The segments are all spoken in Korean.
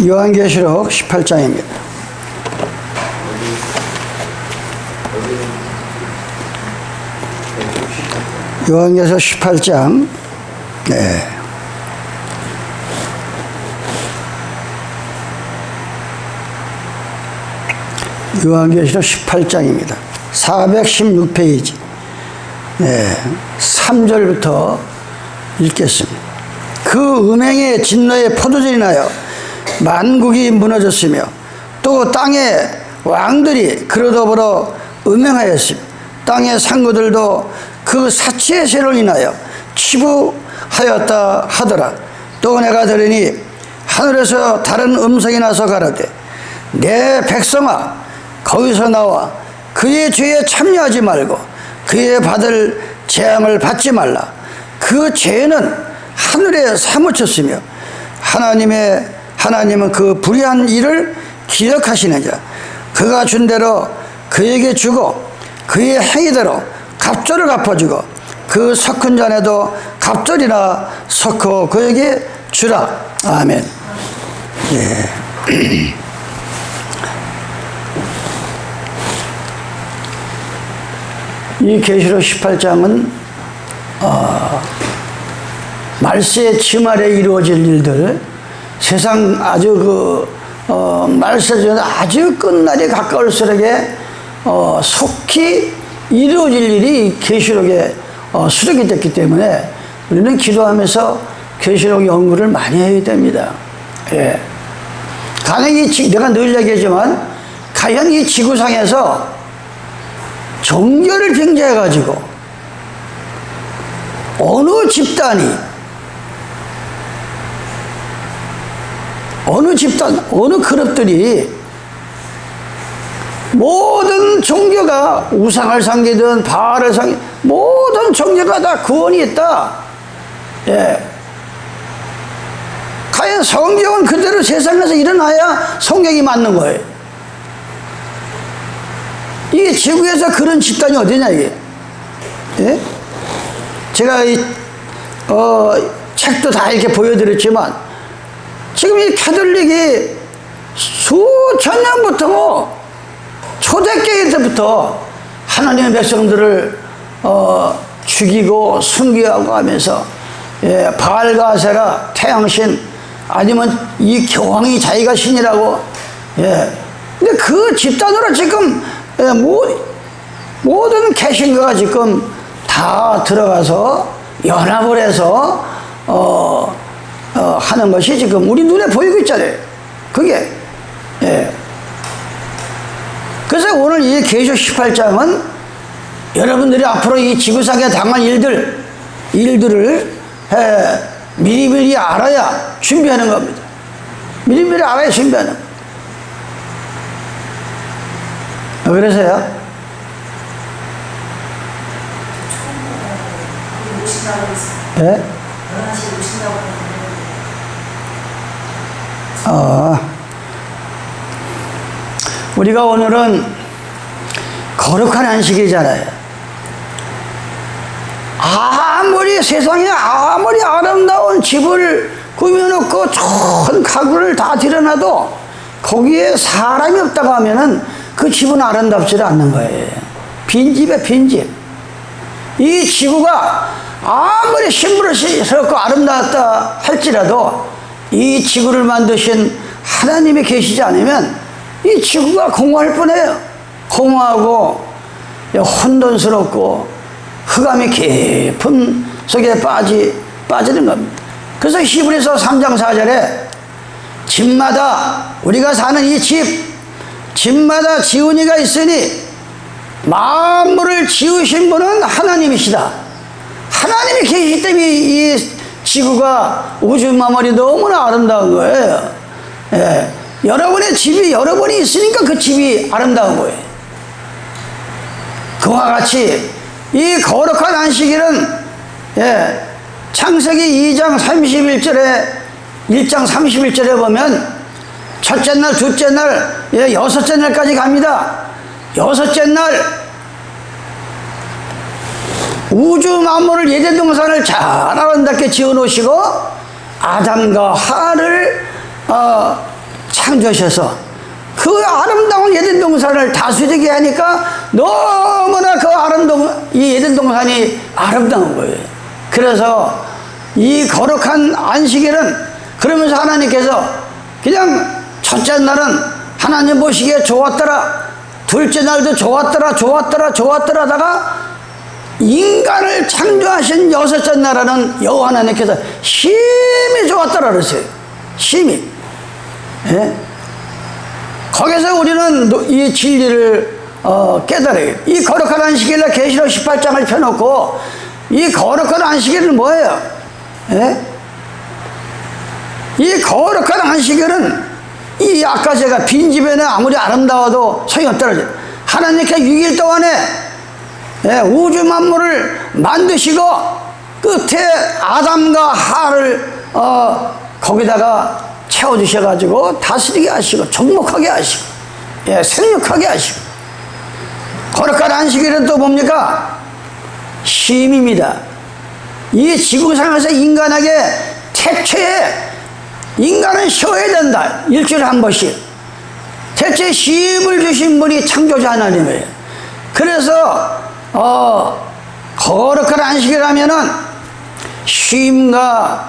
요한계시록 18장입니다. 요한계시록 18장. 네. 요한계시록 18장입니다. 416페이지. 네. 3절부터 읽겠습니다. 그 음행의 진노의 포도전이 나요 만국이 무너졌으며 또 땅의 왕들이 그로 더불어 음행하였으며 땅의 상구들도 그 사치의 세를 인하여 치부하였다 하더라. 또 내가 들으니 하늘에서 다른 음성이 나서 가라되 내 백성아 거기서 나와 그의 죄에 참여하지 말고 그의 받을 재앙을 받지 말라. 그 죄는 하늘에 사무쳤으며 하나님은 그 불의한 일을 기억하시느니라. 그가 준 대로 그에게 주고 그의 행위대로 갑절을 갚아주고 그 섞은 잔에도 갑절이나 섞어 그에게 주라. 아멘. 예. 이 계시록 18장은 말세의 치말에 이루어질 일들, 세상 아주 말세 아주 끝날이 가까울수록에 속히 이루어질 일이 계시록에 수록이 됐기 때문에 우리는 기도하면서 계시록 연구를 많이 해야 됩니다. 예. 내가 늘 얘기하지만 과연 이 지구상에서 종교를 빙자해 가지고 어느 집단, 어느 그룹들이 모든 종교가 우상을 섬기든 바알을 섬기든 모든 종교가 다 구원이 있다. 예. 과연 성경은 그대로 세상에서 일어나야 성경이 맞는 거예요. 이 지구에서 그런 집단이 어디냐 이게. 예? 제가 책도 다 이렇게 보여드렸지만 지금 이 캐톨릭이 수천 년부터 초대교회 때부터 하나님의 백성들을 죽이고 순교하고 하면서 바알과 아세라 태양신 아니면 이 교황이 자기가 신이라고. 근데 그 집단으로 지금 모든 개신교가 지금 다 들어가서 연합을 해서 하는 것이 지금 우리 눈에 보이고 있잖아요. 그게. 그래서 오늘 이 계시록 18장은 여러분들이 앞으로 이 지구상에 당할 일들을 미리미리 알아야 준비하는 겁니다. 미리미리 알아야 준비하는 겁니다. 그래서요. 예? 우리가 오늘은 거룩한 안식이잖아요. 세상에 아무리 아름다운 집을 꾸며놓고 좋은 가구를 다 들여놔도 거기에 사람이 없다고 하면은 그 집은 아름답지 않는 거예요. 빈집에 빈집. 이 지구가 아무리 신부스럽고 아름다웠다 할지라도 이 지구를 만드신 하나님이 계시지 않으면 이 지구가 공허할 뿐이에요. 공허하고 혼돈스럽고 흑암이 깊은 속에 빠지는 겁니다. 그래서 히브리서 3장 4절에 집마다 우리가 사는 이 집마다 지은이가 있으니 만물을 지으신 분은 하나님이시다. 하나님이 계시기 때문에 이 지구가 우주 만물이 너무나 아름다운 거예요. 예. 여러분의 집이 여러분이 있으니까 그 집이 아름다운 거예요. 그와 같이 이 거룩한 안식일은 창세기 2장 31절에 보면 첫째 날, 둘째 날, 여섯째 날까지 갑니다. 여섯째 날 우주 만물을 예전 동산을 잘 아름답게 지어 놓으시고 아담과 하와를 창조하셔서 그 아름다운 에덴 동산을 다스리게 하니까 너무나 그 아름다운 이 에덴 동산이 아름다운 거예요. 그래서 이 거룩한 안식일은 그러면서 하나님께서 그냥 첫째 날은 하나님 보시기에 좋았더라, 둘째 날도 좋았더라 하다가 인간을 창조하신 여섯째 날에는 여호와 하나님께서 심히 좋았더라 그랬어요. 심히. 예? 거기서 우리는 이 진리를 깨달아요. 이 거룩한 안식일날 계시록 18장을 펴놓고 이 거룩한 안식일은 뭐예요? 예? 이 거룩한 안식일은 이 아까 제가 빈집에는 아무리 아름다워도 소용없더라고요. 하나님께 6일 동안에 우주 만물을 만드시고 끝에 아담과 하를 거기다가 채워주셔가지고 다스리게 하시고 정복하게 하시고 생육하게 하시고 거룩한 안식일은 또 뭡니까? 쉼입니다. 이 지구상에서 인간에게 태초에 인간은 쉬어야 된다. 일주일에 한 번씩. 대체 쉼을 주신 분이 창조자 하나님이에요. 그래서 거룩한 안식이라면은 쉼과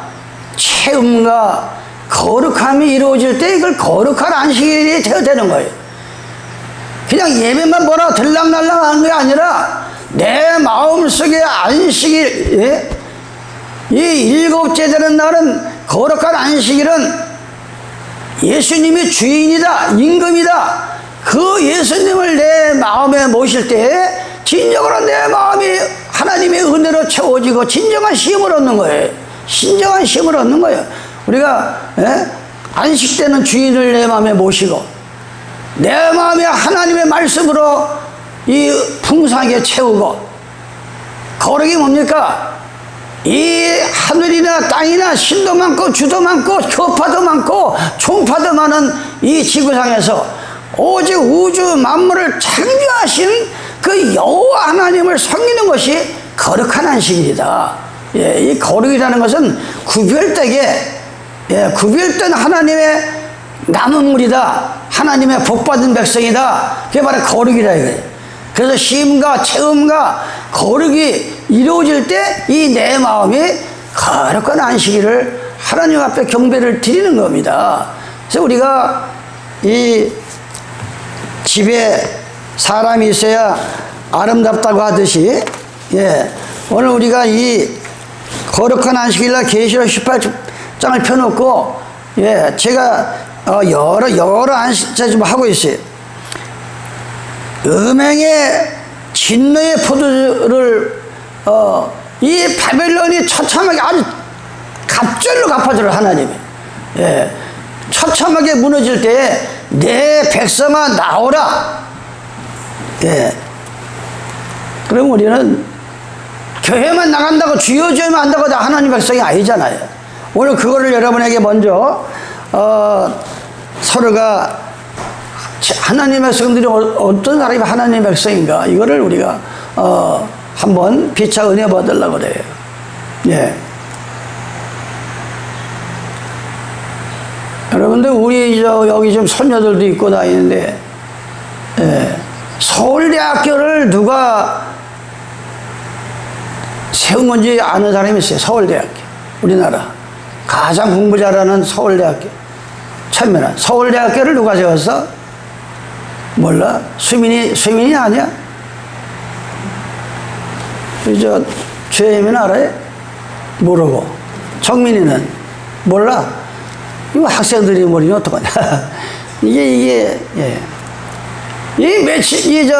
체험과 거룩함이 이루어질 때 이걸 거룩한 안식일이 되는 거예요. 그냥 예배만 보러 들락날락 하는 게 아니라 내 마음속에 안식일, 예? 이 일곱째 되는 날은 거룩한 안식일은 예수님이 주인이다, 임금이다. 그 예수님을 내 마음에 모실 때 진정으로 내 마음이 하나님의 은혜로 채워지고 진정한 쉼을 얻는 거예요. 진정한 쉼을 얻는 거예요. 우리가 안식 때는 주인을 내 마음에 모시고 내 마음에 하나님의 말씀으로 이 풍성하게 채우고 거룩이 뭡니까? 이 하늘이나 땅이나 신도 많고 주도 많고 교파도 많고 종파도 많은 이 지구상에서 오직 우주 만물을 창조하신 그 여호와 하나님을 섬기는 것이 거룩한 안식일이다. 이 거룩이라는 것은 구별되게 구별된 하나님의 남은 물이다. 하나님의 복받은 백성이다. 그게 바로 거룩이라 이거예요. 그래서 쉼과 체험과 거룩이 이루어질 때 이 내 마음이 거룩한 안식일을 하나님 앞에 경배를 드리는 겁니다. 그래서 우리가 이 집에 사람이 있어야 아름답다고 하듯이 오늘 우리가 이 거룩한 안식일날 계시록 18장을 펴놓고 제가 여러 안식자 좀 하고 있어요. 음행의 진노의 포도를 이 바벨론이 처참하게 아주 갑절로 갚아줘라 하나님이. 처참하게 무너질 때 내 백성아 나오라. 그럼 우리는 교회만 나간다고 주여 주여만 한다고 다 하나님 백성이 아니잖아요. 오늘 그거를 여러분에게 먼저 서로가 하나님의 백성들이 어떤 사람이 하나님의 백성인가 이거를 우리가 한번 피차 은혜 받으려고 그래요. 여러분들 우리 여기 좀 손녀들도 있고 다니는데 서울대학교를 누가 세운 건지 아는 사람이 있어요. 서울대학교. 우리나라 가장 공부 잘하는 서울대학교. 천면한 서울대학교를 누가 세웠어? 몰라? 수민이 아니야? 저 최혜민 알아요? 모르고. 정민이는 몰라? 이거 학생들이 모르면 어떡하냐? 이게 이 며칠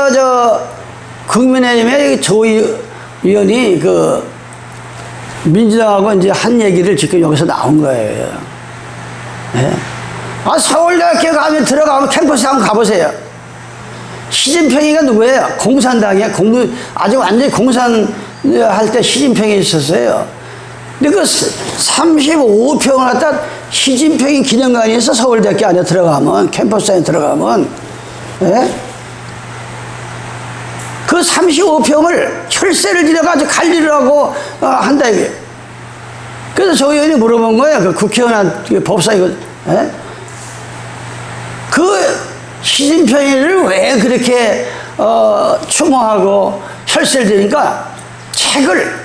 국민의힘의 조 의원이 그 민주당하고 이제 한 얘기를 지금 여기서 나온 거예요. 서울대학교 가면 들어가면 캠퍼스 한번 가보세요. 시진핑이가 누구예요? 공산당이야. 아주 완전히 공산할 때 시진핑이 있었어요. 근데 그 35평을 갖다 시진핑이 기념관이 있어. 서울대학교 안에 들어가면, 캠퍼스 안에 들어가면. 그 35평을 혈세를 들여가지고 관리를 하고 한다 이게. 그래서 조 의원이 물어본 거예요. 그 국회의원 법사 이거. 그 시진핑을 왜 그렇게 추모하고 혈세를 드니까 책을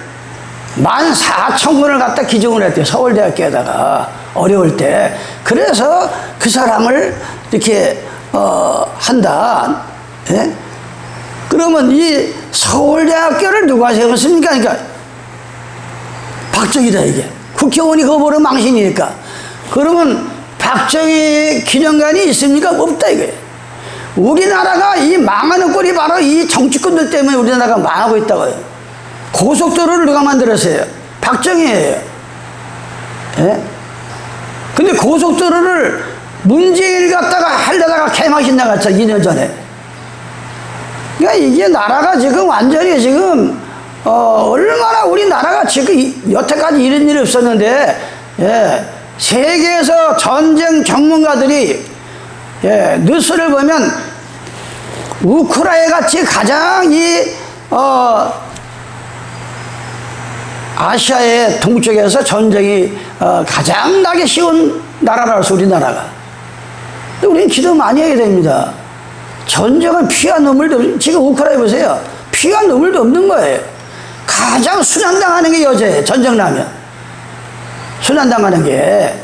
14,000권을 갖다 기증을 했대요. 서울대학교에다가 어려울 때. 그래서 그 사람을 이렇게 한다. 예? 그러면 이 서울대학교를 누가 세웠습니까? 그러니까 박정희다 이게. 국회의원이 그거 보면 망신이니까. 그러면 박정희 기념관이 있습니까? 없다 이거예요. 우리나라가 이 망하는 꼴이 바로 이 정치꾼들 때문에 우리나라가 망하고 있다고요. 고속도로를 누가 만들었어요? 박정희예요. 예? 근데 고속도로를 문재인을 갖다가 하려다가 개막신 나갔죠. 2년 전에. 그러니까 이게 나라가 지금 완전히 지금 얼마나 우리나라가 지금 여태까지 이런 일이 없었는데, 예, 세계에서 전쟁 전문가들이, 예, 뉴스를 보면 우크라이나 같이 가장 아시아의 동쪽에서 전쟁이 가장 나기 쉬운 나라라서 우리나라가. 근데 우리는 기도 많이 해야 됩니다. 전쟁은 피와 눈물도, 지금 우크라이나 보세요. 피와 눈물도 없는 거예요. 가장 순환당하는 게 여자예요. 전쟁 나면. 순환당하는 게.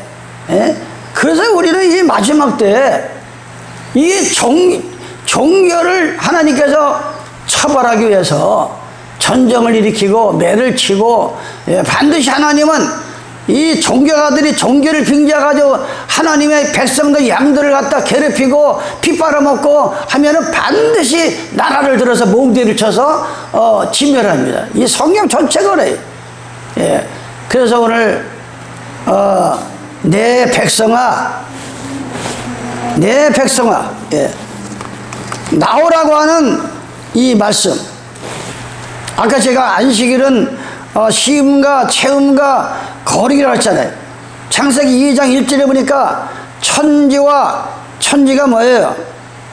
예? 그래서 우리는 이 마지막 때 이 종교를 하나님께서 처벌하기 위해서 전쟁을 일으키고 매를 치고, 예, 반드시 하나님은 이 종교가들이 종교를 빙자가지고 하나님의 백성들 양들을 갖다 괴롭히고 피 빨아먹고 하면은 반드시 나라를 들어서 몽둥이를 쳐서 진멸합니다. 이 성경 전체가 그래요. 예. 그래서 오늘 내 백성아, 예, 나오라고 하는 이 말씀. 아까 제가 안식일은 시음과 체음과 거리기라고 했잖아요. 창세기 2장 1절에 보니까 천지가 뭐예요?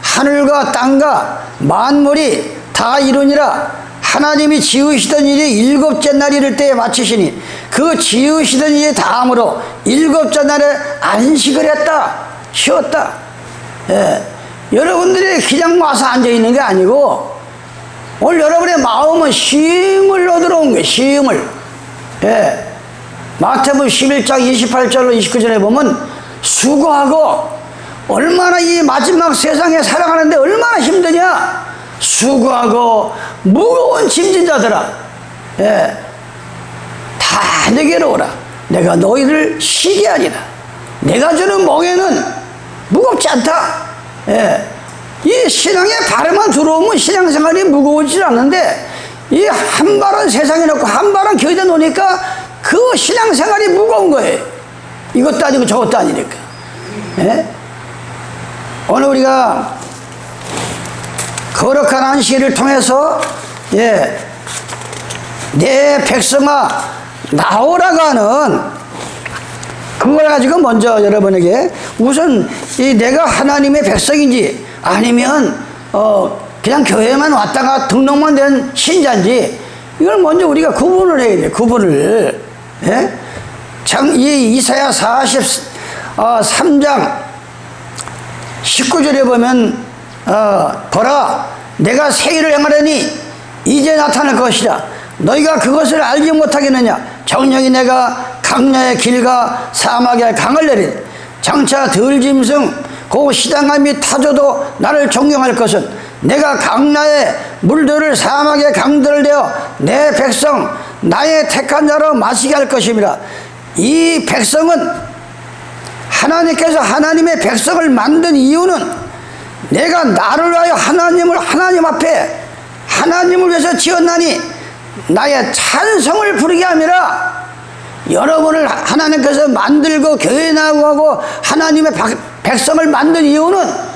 하늘과 땅과 만물이 다 이루니라. 하나님이 지으시던 일이 7째 날 이를 때에 마치시니 그 지으시던 일이 다음으로 7째 날에 안식을 했다. 쉬었다. 예. 여러분들이 그냥 와서 앉아있는 게 아니고 오늘 여러분의 마음은 쉼을 얻으러 온 거예요. 쉼을. 예. 마태복음 11장 28절로 29절에 보면 수고하고, 얼마나 이 마지막 세상에 살아가는데 얼마나 힘드냐. 수고하고 무거운 짐진 자들아, 예, 다 내게로 오라. 내가 너희를 쉬게 하리라. 내가 주는 멍에는 무겁지 않다. 예. 이 신앙의 발에만 들어오면 신앙생활이 무거워지지 않는데, 이 한 발은 세상에 놓고 한 발은 교회에 놓으니까 그 신앙생활이 무거운 거예요. 이것도 아니고 저것도 아니니까. 예? 오늘 우리가 거룩한 안식일을 통해서, 예, 내 백성아 나오라고 하는 그걸 가지고 먼저 여러분에게 우선 이 내가 하나님의 백성인지 아니면 그냥 교회만 왔다가 등록만 된 신자인지 이걸 먼저 우리가 구분을 해야 돼. 구분을. 예? 이 이사야 43장 19절에 보면 보라 내가 새 일을 행하려니 이제 나타날 것이라. 너희가 그것을 알지 못하겠느냐. 정령이 내가 강야의 길과 사막의 강을 내린 장차 들짐승 그 시당함이 타져도 나를 존경할 것은 내가 강야의 물들을 사막의 강들을 내어 내 백성 나의 택한 자로 마시게 할 것입니다. 이 백성은 하나님께서 하나님의 백성을 만든 이유는 내가 나를 위하여 하나님 앞에 하나님을 위해서 지었나니 나의 찬성을 부르게 함이라. 여러분을 하나님께서 만들고 교회 나가고 하나님의 백성을 만든 이유는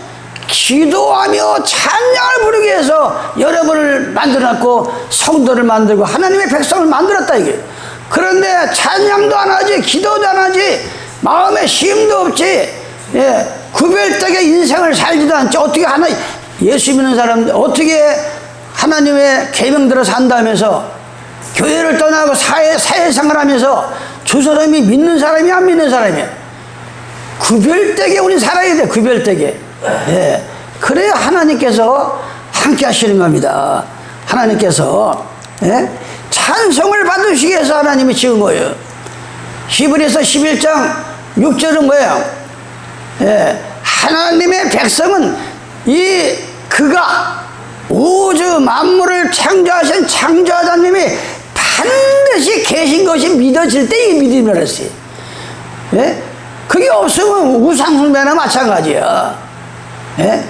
기도하며 찬양을 부르기 위해서 여러분을 만들었고 성도를 만들고 하나님의 백성을 만들었다 이게. 그런데 찬양도 안 하지, 기도도 안 하지, 마음에 쉼도 없지, 예, 구별되게 인생을 살지도 않지. 어떻게 예수 믿는 사람들 어떻게 하나님의 계명대로 산다면서 교회를 떠나고 사회생활 하면서 두 사람이 믿는 사람이 안 믿는 사람이야. 구별되게 우리 살아야 돼. 구별되게. 예. 그래야 하나님께서 함께 하시는 겁니다. 하나님께서, 예? 찬송을 받으시기 위해서 하나님이 지은 거예요. 히브리서 11장 6절은 뭐예요? 예. 하나님의 백성은 그가 우주 만물을 창조하신 창조하자님이 반드시 계신 것이 믿어질 때 이 믿음이라 했어요. 예? 그게 없으면 우상숭배나 마찬가지야. 예?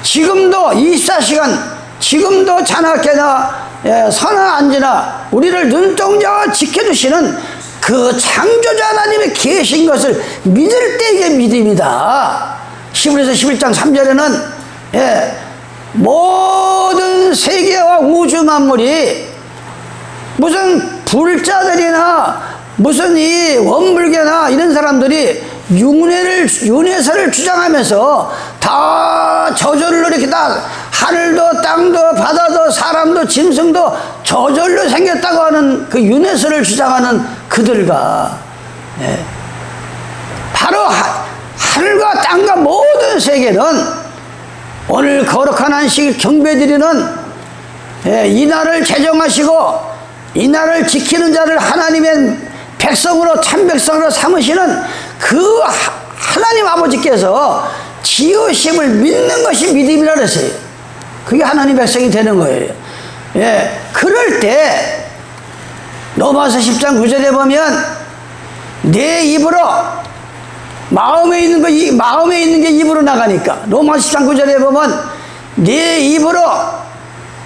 지금도 24시간, 지금도 자나깨나 서나 앉으나 우리를 눈동자와 지켜주시는 그 창조자 하나님이 계신 것을 믿을 때 이게 믿음이다. 히브리서 11장 3절에는 모든 세계와 우주 만물이 무슨 불자들이나 무슨 이 원불교나 이런 사람들이 윤회설을 주장하면서 다 저절로 이렇게 다 하늘도 땅도 바다도 사람도 짐승도 저절로 생겼다고 하는 그 윤회설을 주장하는 그들과 바로 하늘과 땅과 모든 세계는 오늘 거룩한 안식일 경배드리는 이날을 제정하시고 이날을 지키는 자를 하나님의 백성으로 참백성으로 삼으시는 그 하나님 아버지께서 지으심을 믿는 것이 믿음이라 그랬어요. 그게 하나님 백성이 되는 거예요. 그럴 때 로마서 10장 9절에 보면 내 입으로 마음에 있는 게 입으로 나가니까 로마서 10장 9절에 보면 내 입으로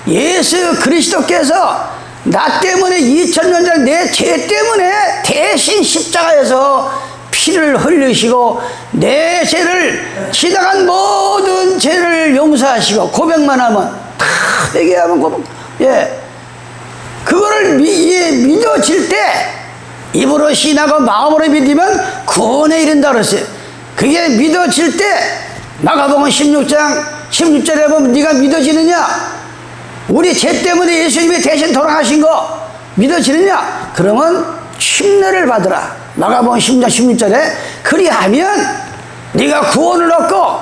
예수 그리스도께서 나 때문에 2000년 전 내 죄 때문에 대신 십자가에서 피를 흘리시고 내 죄를 지나간 모든 죄를 용서하시고 고백만 하면 다 회개하면 고백. 그거를 믿어질 때 입으로 신하고 마음으로 믿으면 구원에 이른다 그랬어요. 그게 믿어질 때 마가복음 16장 16절에 보면 네가 믿어지느냐? 우리 죄 때문에 예수님이 대신 돌아가신 거 믿어지느냐? 그러면 침례를 받으라. 마가복음 16장 16절에 그리하면 네가 구원을 얻고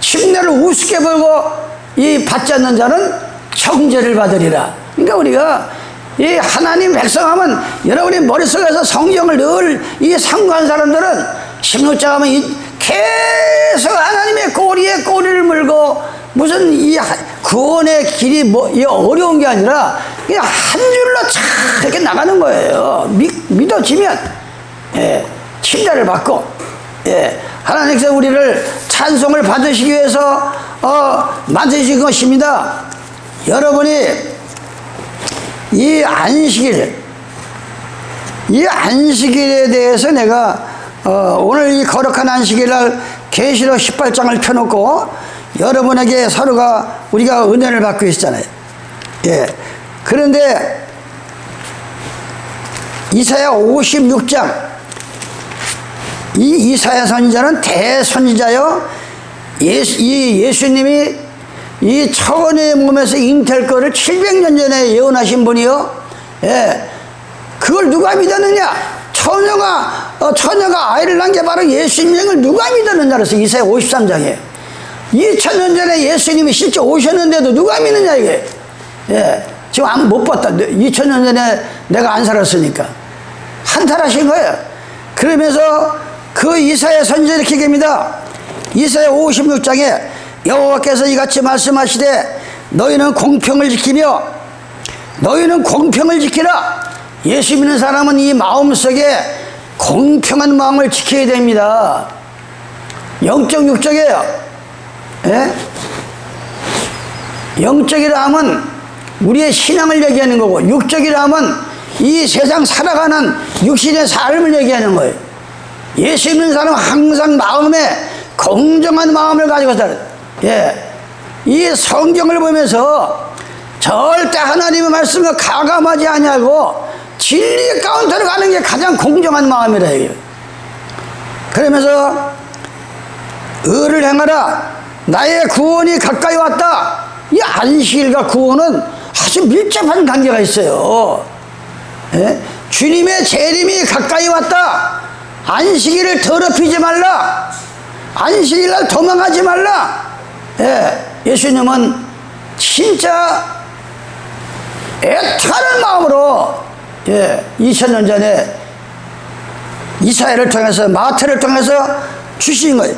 침례를 우습게 보고 이 받지 않는 자는 정죄를 받으리라. 그러니까 우리가 이 하나님 백성하면 여러분이 머릿속에서 성경을 늘 이 상고한 사람들은 16장 하면 계속 하나님의 꼬리에 꼬리를 물고 무슨 이 구원의 길이 이 어려운 게 아니라 그냥 한 줄로 촥 이렇게 나가는 거예요. 믿어지면 침례를 받고 하나님께서 우리를 찬송을 받으시기 위해서 만드신 것입니다. 여러분이 이 안식일에 대해서 내가 오늘 이 거룩한 안식일날 계시록 18장을 펴놓고 여러분에게 우리가 은혜를 받고 있잖아요. 그런데 이사야 56장 이 이사야 선지자는 대선지자요. 예수님이 이 처원의 몸에서 잉태할 거를 700년 전에 예언하신 분이요. 그걸 누가 믿었느냐? 처녀가 아이를 낳은 게 바로 예수님을 누가 믿었느냐 그래서 이사야 53장에 2000년 전에 예수님이 실제 오셨는데도 누가 믿느냐 이게. 지금 못 봤다. 2000년 전에 내가 안 살았으니까 한탄하신 거예요. 그러면서 그 이사야 선지자 이렇게 얘기합니다. 이사야 56장에 여호와께서 이같이 말씀하시되 너희는 공평을 지키라. 예수 믿는 사람은 이 마음속에 공평한 마음을 지켜야 됩니다. 영적 육적이에요. 영적이라 하면 우리의 신앙을 얘기하는 거고 육적이라 하면 이 세상 살아가는 육신의 삶을 얘기하는 거예요. 예수 믿는 사람은 항상 마음에 공정한 마음을 가지고 살아요. 이 성경을 보면서 절대 하나님의 말씀을 가감하지 아니하고 진리 가운데로 가는 게 가장 공정한 마음이라 해요. 그러면서 의를 행하라. 나의 구원이 가까이 왔다. 이 안식일과 구원은 아주 밀접한 관계가 있어요. 주님의 재림이 가까이 왔다. 안식일을 더럽히지 말라. 안식일날 도망가지 말라. 예, 예수님은 진짜 애타는 마음으로 2000년 전에 이사야를 통해서 마태를 통해서 주신 거예요.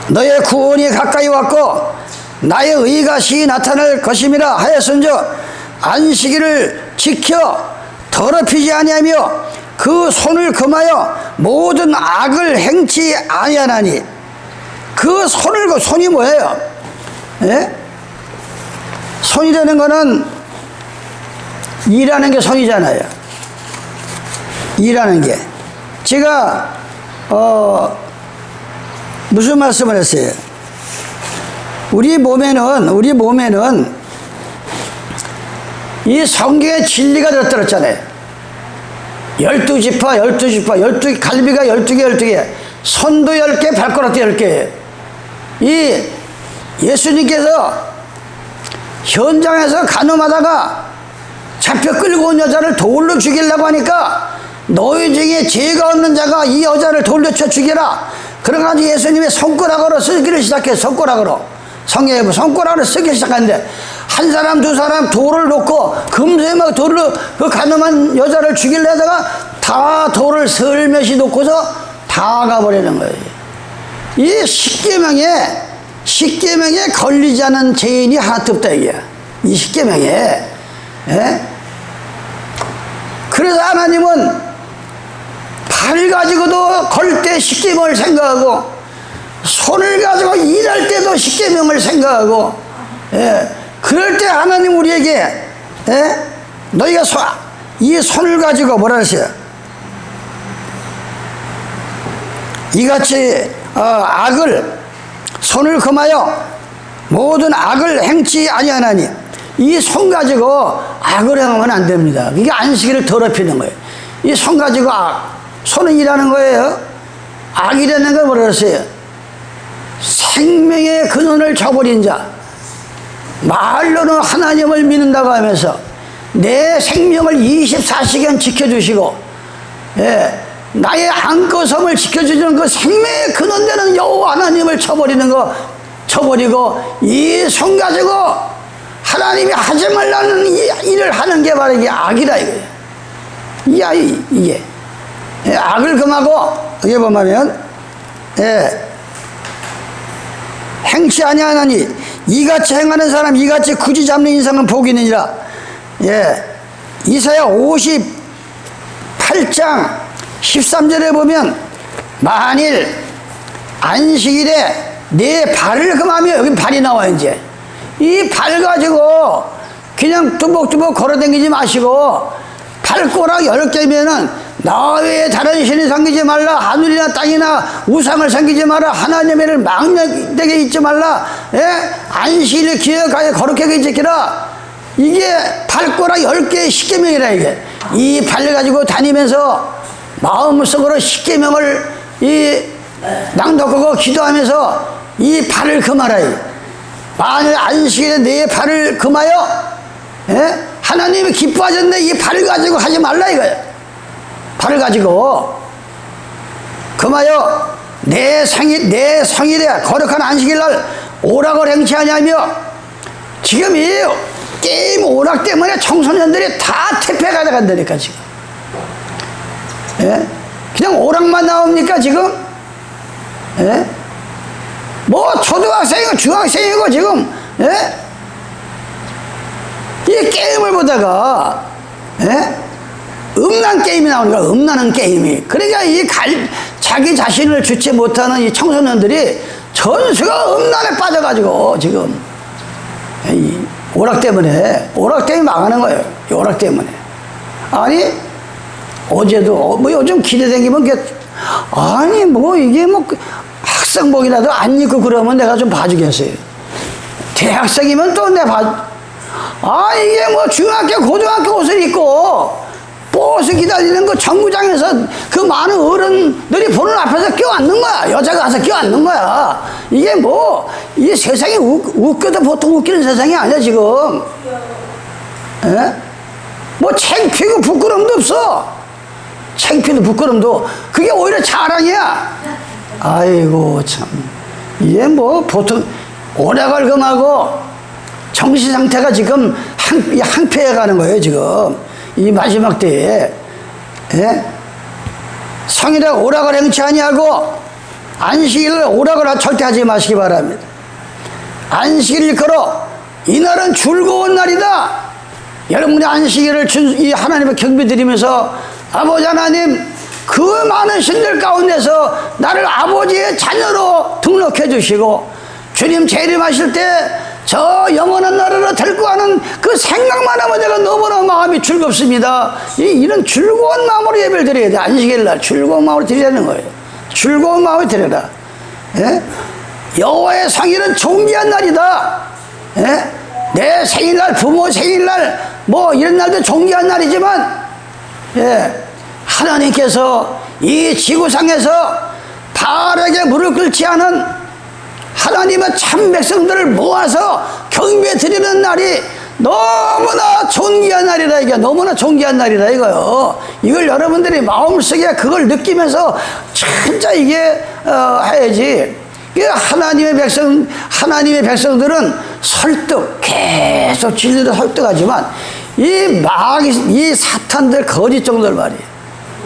너의 구원이 가까이 왔고 나의 의가 시히 나타날 것임이라 하였은즉 안식일을 지켜 더럽히지 아니하며 그 손을 금하여 모든 악을 행치 아니하나니. 그 손을, 손이 뭐예요? 예? 손이라는 거는 일하는 게 손이잖아요. 일하는 게. 제가 무슨 말씀을 했어요? 우리 몸에는 이 성경의 진리가 들었잖아요. 12지파, 12지파, 갈비가 12개, 손도 10개, 발가락도 10개예요. 이 예수님께서 현장에서 간음하다가 잡혀 끌고 온 여자를 돌로 죽이려고 하니까 너희 중에 죄가 없는 자가 이 여자를 돌로 쳐 죽여라. 그래가지고 예수님의 손가락으로 쓰기를 시작해요. 성경에 손가락으로 쓰기 시작하는데 한 사람 두 사람 돌을 놓고 금세 막 돌로 그 가늠한 여자를 죽이려다가 다 돌을 슬며시 놓고서 다 가버리는 거예요. 이 십계명에 걸리지 않은 죄인이 하나도 없다 이게. 이 십계명에. 그래서 하나님은 팔 가지고도 걸 때 십계명을 생각하고 손을 가지고 일할 때도 십계명을 생각하고 그럴 때 하나님 우리에게 너희가 이 손을 가지고 뭐라 하세요? 이같이 손을 금하여 모든 악을 행치 아니하나니. 이 손 가지고 악을 행하면 안 됩니다. 이게 안식일을 더럽히는 거예요. 이 손 가지고 손은 일하는 거예요. 악이라는 걸 뭐라 그랬어요? 생명의 근원을 저버린 자. 말로는 하나님을 믿는다고 하면서 내 생명을 24시간 지켜주시고 나의 안고섬을 지켜주시는 그 생명의 근원되는 여호와 하나님을 저버리고 이 손 가지고 하나님이 하지 말라는 이 일을 하는 게 바로 이게 악이다 이거예요. 이게 악을 금하고 여기 보면 행치 아니하나니 이같이 행하는 사람 이같이 굳이 잡는 인상은 복이 있느니라. 이사야 58장 13절에 보면 만일 안식일에 내 발을 금하며, 여기 발이 나와 이제 이 발 가지고 그냥 뚜벅뚜벅 걸어다니지 마시고 발꼬락 10개면은 나 외에 다른 신이 섬기지 말라. 하늘이나 땅이나 우상을 섬기지 마라. 하나님의 일을 망령되게 잊지 말라. 안식일을 기억하여 거룩하게 지키라. 이게 발꼬락 10개의 십계명이라. 이게 이 발 가지고 다니면서 마음속으로 십계명을 낭독하고 기도하면서 이 발을 금하라. 만일 안식일에 내 발을 금하여 하나님이 기뻐하셨는데 이 발을 가지고 하지 말라 이거예요. 발을 가지고 금하여 내 성일에 거룩한 안식일날 오락을 행치 아니하며. 지금 이 게임 오락 때문에 청소년들이 다 퇴폐가 돼간다니까 지금. 그냥 오락만 나옵니까 지금? 뭐 초등학생이고 중학생이고 지금 이 게임을 보다가 음란 게임이 나오는 거야. 음란한 게임이. 그러니까 자기 자신을 주체 못하는 이 청소년들이 전수가 음란에 빠져가지고 지금 이 오락 때문에 망하는 거예요. 이 오락 때문에. 아니 어제도 뭐 요즘 기대 생기면 아니 뭐 이게 뭐 학생복이라도 안 입고 그러면 내가 좀 봐주겠어요. 대학생이면 또 내가 이게 뭐 중학교 고등학교 옷을 입고 버스 기다리는 그 정류장에서 그 많은 어른들이 보는 앞에서 껴앉는 거야. 여자가 가서 껴앉는 거야. 이게 뭐 이 세상이 웃겨도 보통 웃기는 세상이 아니야 지금. 뭐 창피고 부끄럼도 없어. 창피도 부끄럼도. 그게 오히려 자랑이야. 아이고 참 이게 뭐 보통 오락을 금하고 정신 상태가 지금 항폐해 가는 거예요, 지금. 이 마지막 때에. 예? 성일에 오락을 행치 아니하고 안식일을 오락을 절대 하지 마시기 바랍니다. 안식일을 걸어 이날은 즐거운 날이다. 여러분이 안식일을 이 하나님의 경배 드리면서 아버지 하나님 그 많은 신들 가운데서 나를 아버지의 자녀로 등록해 주시고 주님 재림하실 때 저 영원한 나라로 데리고 가는 그 생각만 하면 내가 너무나 마음이 즐겁습니다. 이런 즐거운 마음으로 예배를 드려야 돼. 안식일 날 즐거운 마음으로 드리라는 거예요. 즐거운 마음으로 드려라. 예? 여호와의 성일은 존귀한 날이다. 예? 내 생일날, 부모 생일날 뭐 이런 날도 존귀한 날이지만 예, 하나님께서 이 지구상에서 바르게 무릎 꿇지 않은 하나님의 참 백성들을 모아서 경배 드리는 날이 너무나 존귀한 날이라. 이게 너무나 존귀한 날이라 이거요. 이걸 여러분들이 마음속에 그걸 느끼면서 진짜 이게 해야지. 하나님의 백성들은 설득, 계속 진리로 설득하지만 이 사탄들 거짓 정도를 말이에요.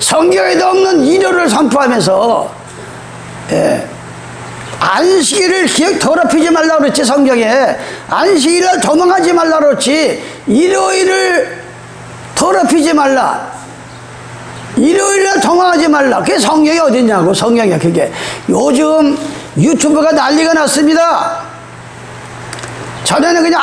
성경에도 없는 일요를 선포하면서 예, 안식일을 기억 더럽히지 말라고 그랬지. 성경에 안식일을 도망하지 말라고 그랬지. 일요일을 더럽히지 말라, 일요일을 도망하지 말라. 그게 성경이 어딨냐고. 성경이야 그게. 요즘 유튜브가 난리가 났습니다. 전에는 그냥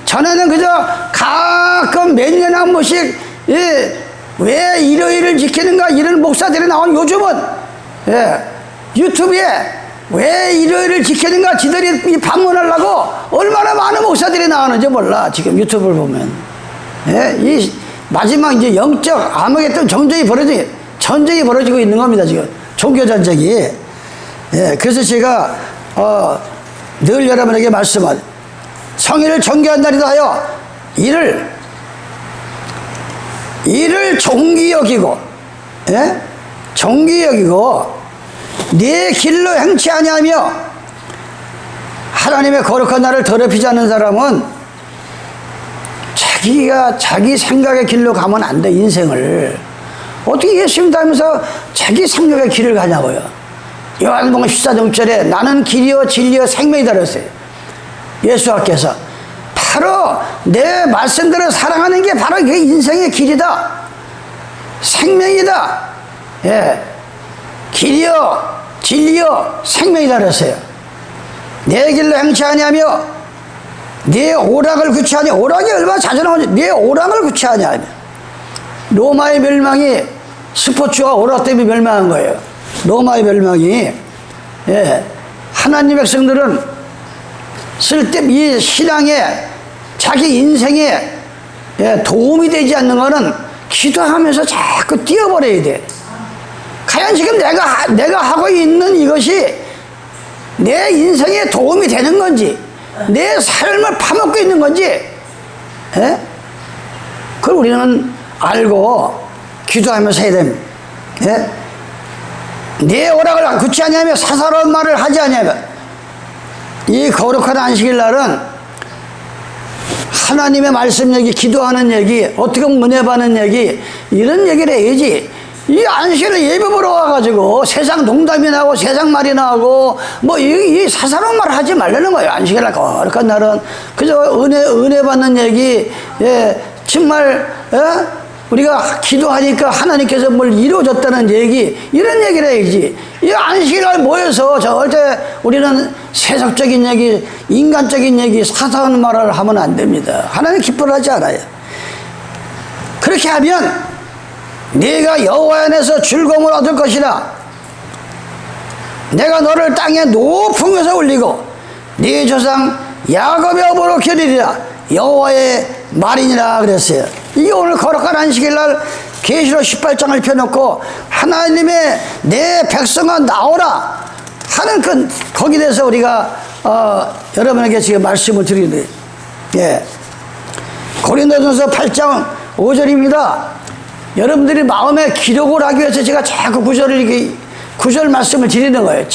전에는 그저 가끔 몇 년에 한 번씩 예, 왜 일요일을 지키는가 이런 목사들이 나온. 요즘은 예, 유튜브에 왜 일요일을 지키는가 지들이 방문하려고 얼마나 많은 목사들이 나오는지 몰라. 지금 유튜브를 보면 예, 이 마지막 이제 영적 아무것도 전쟁이 벌어지고 있는 겁니다. 지금 종교 전쟁이. 예, 그래서 제가 늘 여러분에게 말씀한 성일을 정죄한 날이다 하여 이를 종기 여기고 예? 종기 여기고 네 길로 행치 아니하며. 하나님의 거룩한 날을 더럽히지 않는 사람은 자기 생각의 길로 가면 안 돼. 인생을 어떻게 예수님 닮아서 자기 생각의 길을 가냐고요. 요한복음 14장절에 나는 길이요 진리요 생명이다 그랬어요. 예수께서 바로 내 말씀대로 살아가는 게 바로 그게 인생의 길이다, 생명이다. 예, 길이요 진리요 생명이다 그랬어요. 내 길로 행치 아니하며 네 오락을 구치하냐. 오락이 얼마나 자전하지. 네 오락을 구치하냐. 로마의 멸망이 스포츠와 오락 때문에 멸망한 거예요. 로마의 멸망이. 예, 하나님 백성들은 이 신앙에 자기 인생에 예, 도움이 되지 않는 거는 기도하면서 자꾸 뛰어버려야 돼. 과연 지금 내가 하고 있는 이것이 내 인생에 도움이 되는 건지, 내 삶을 파먹고 있는 건지, 예? 그걸 우리는 알고 기도하면서 해야 됩니다. 예? 내 오락을 굳지 아니하며 사사로운 말을 하지 아니하며. 이 거룩한 안식일 날은 하나님의 말씀 얘기, 기도하는 얘기, 어떻게 은혜 받는 얘기, 이런 얘기를 해야지. 이 안식일에 예배 보러 와가지고 세상 농담이 나오고 세상 말이 나오고 뭐 이 사사로운 말 하지 말라는 거예요. 안식일 날 거룩한 날은 그저 은혜 받는 얘기. 예, 정말 우리가 기도하니까 하나님께서 뭘 이루어졌다는 얘기, 이런 얘기를 해야지. 이 안식일 날 모여서 절대 우리는 세속적인 얘기, 인간적인 얘기, 사사로운 말을 하면 안 됩니다. 하나님 기뻐하지 않아요. 그렇게 하면 네가 여호와 안에서 즐거움을 얻을 것이라. 내가 너를 땅의 높은 곳에 올리고 네 조상 야곱의 업으로 기리리라. 여호와의 말이니라 그랬어요. 이게 오늘 거룩한 안식일 날 계시록 18장을 펴놓고 하나님의 내 백성아 나오라 하는 거기에 대해서 우리가 여러분에게 지금 말씀을 드리는데, 예, 고린도전서 8장 5절입니다. 여러분들이 마음에 기록을 하기 위해서 제가 자꾸 구절을 이렇게 구절 말씀을 드리는 거예요.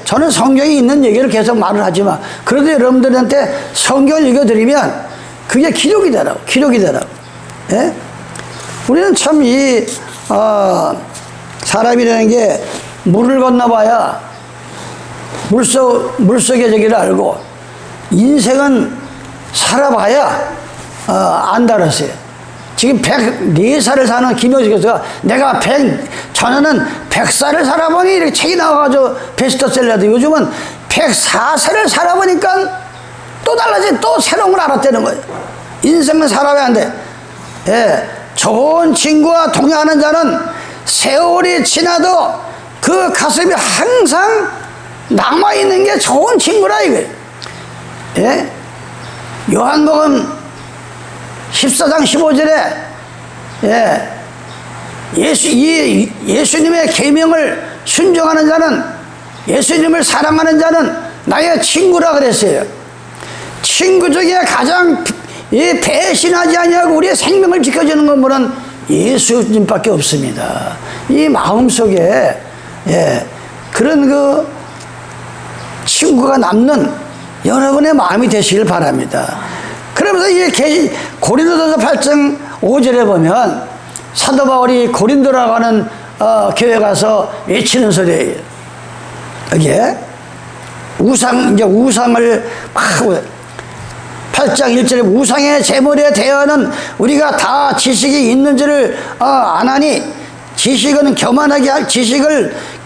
저는 성경에 있는 얘기를 계속 말을 하지만, 그래도 여러분들한테 성경을 읽어드리면 그게 기록이 되라고, 기록이 되라고. 예? 우리는 참 사람이라는 게 물을 건너봐야 물속의 저기를 알고, 인생은 살아봐야 안다 그랬어요. 지금 104살을 사는 김효식 교수가 내가 전에는 100살을 살아보니 이렇게 책이 나와가지고 베스트셀러도, 요즘은 104살을 살아보니까 또 달라져, 또 새로운 걸 알았다는 거예요. 인생은 살아봐야 한대. 예, 좋은 친구와 동행하는 자는 세월이 지나도 그 가슴이 항상 남아있는 게 좋은 친구라 이거예요. 예? 요한복음 14장 15절에 예수님의 계명을 순종하는 자는, 예수님을 사랑하는 자는 나의 친구라 그랬어요. 친구 중에 가장 배신하지 아니하고 우리의 생명을 지켜주는 분은 예수님밖에 없습니다. 이 마음속에 그런 그 친구가 남는 여러분의 마음이 되시길 바랍니다. 그러면서 이 고린도전서 8장 5절에 보면 사도 바울이 고린도라고 하는 교회 가서 외치는 소리예요. 여기에 우상을 막 8장 1절에 우상의 제물에 대하여는 우리가 다 지식이 있는 줄을 아나니 지식을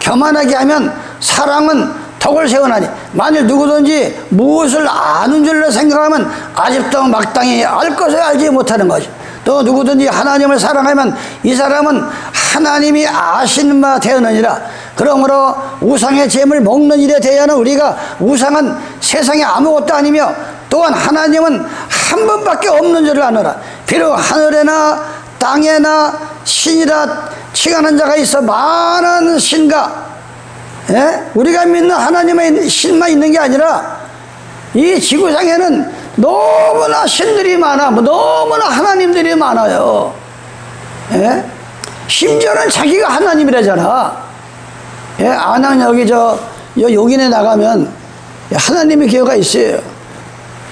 교만하게 하면 사랑은 덕을 세우나니 만일 누구든지 무엇을 아는 줄로 생각하면 아직도 마땅히 알 것을 알지 못하는 것이, 또 누구든지 하나님을 사랑하면 이 사람은 하나님이 아시는 바 되었느니라. 그러므로 우상의 재물 먹는 일에 대하여는 우리가 우상은 세상에 아무것도 아니며 또한 하나님은 한 분밖에 없는 줄을 아노라. 비록 하늘에나 땅에나 신이라 칭하는 자가 있어 많은 신과 우리가 믿는 하나님의 신만 있는 게 아니라 이 지구상에는 너무나 신들이 많아, 너무나 하나님들이 많아요. 심지어는 자기가 하나님이라잖아. 안양 여기 용인에 나가면 하나님의 교회가 있어요.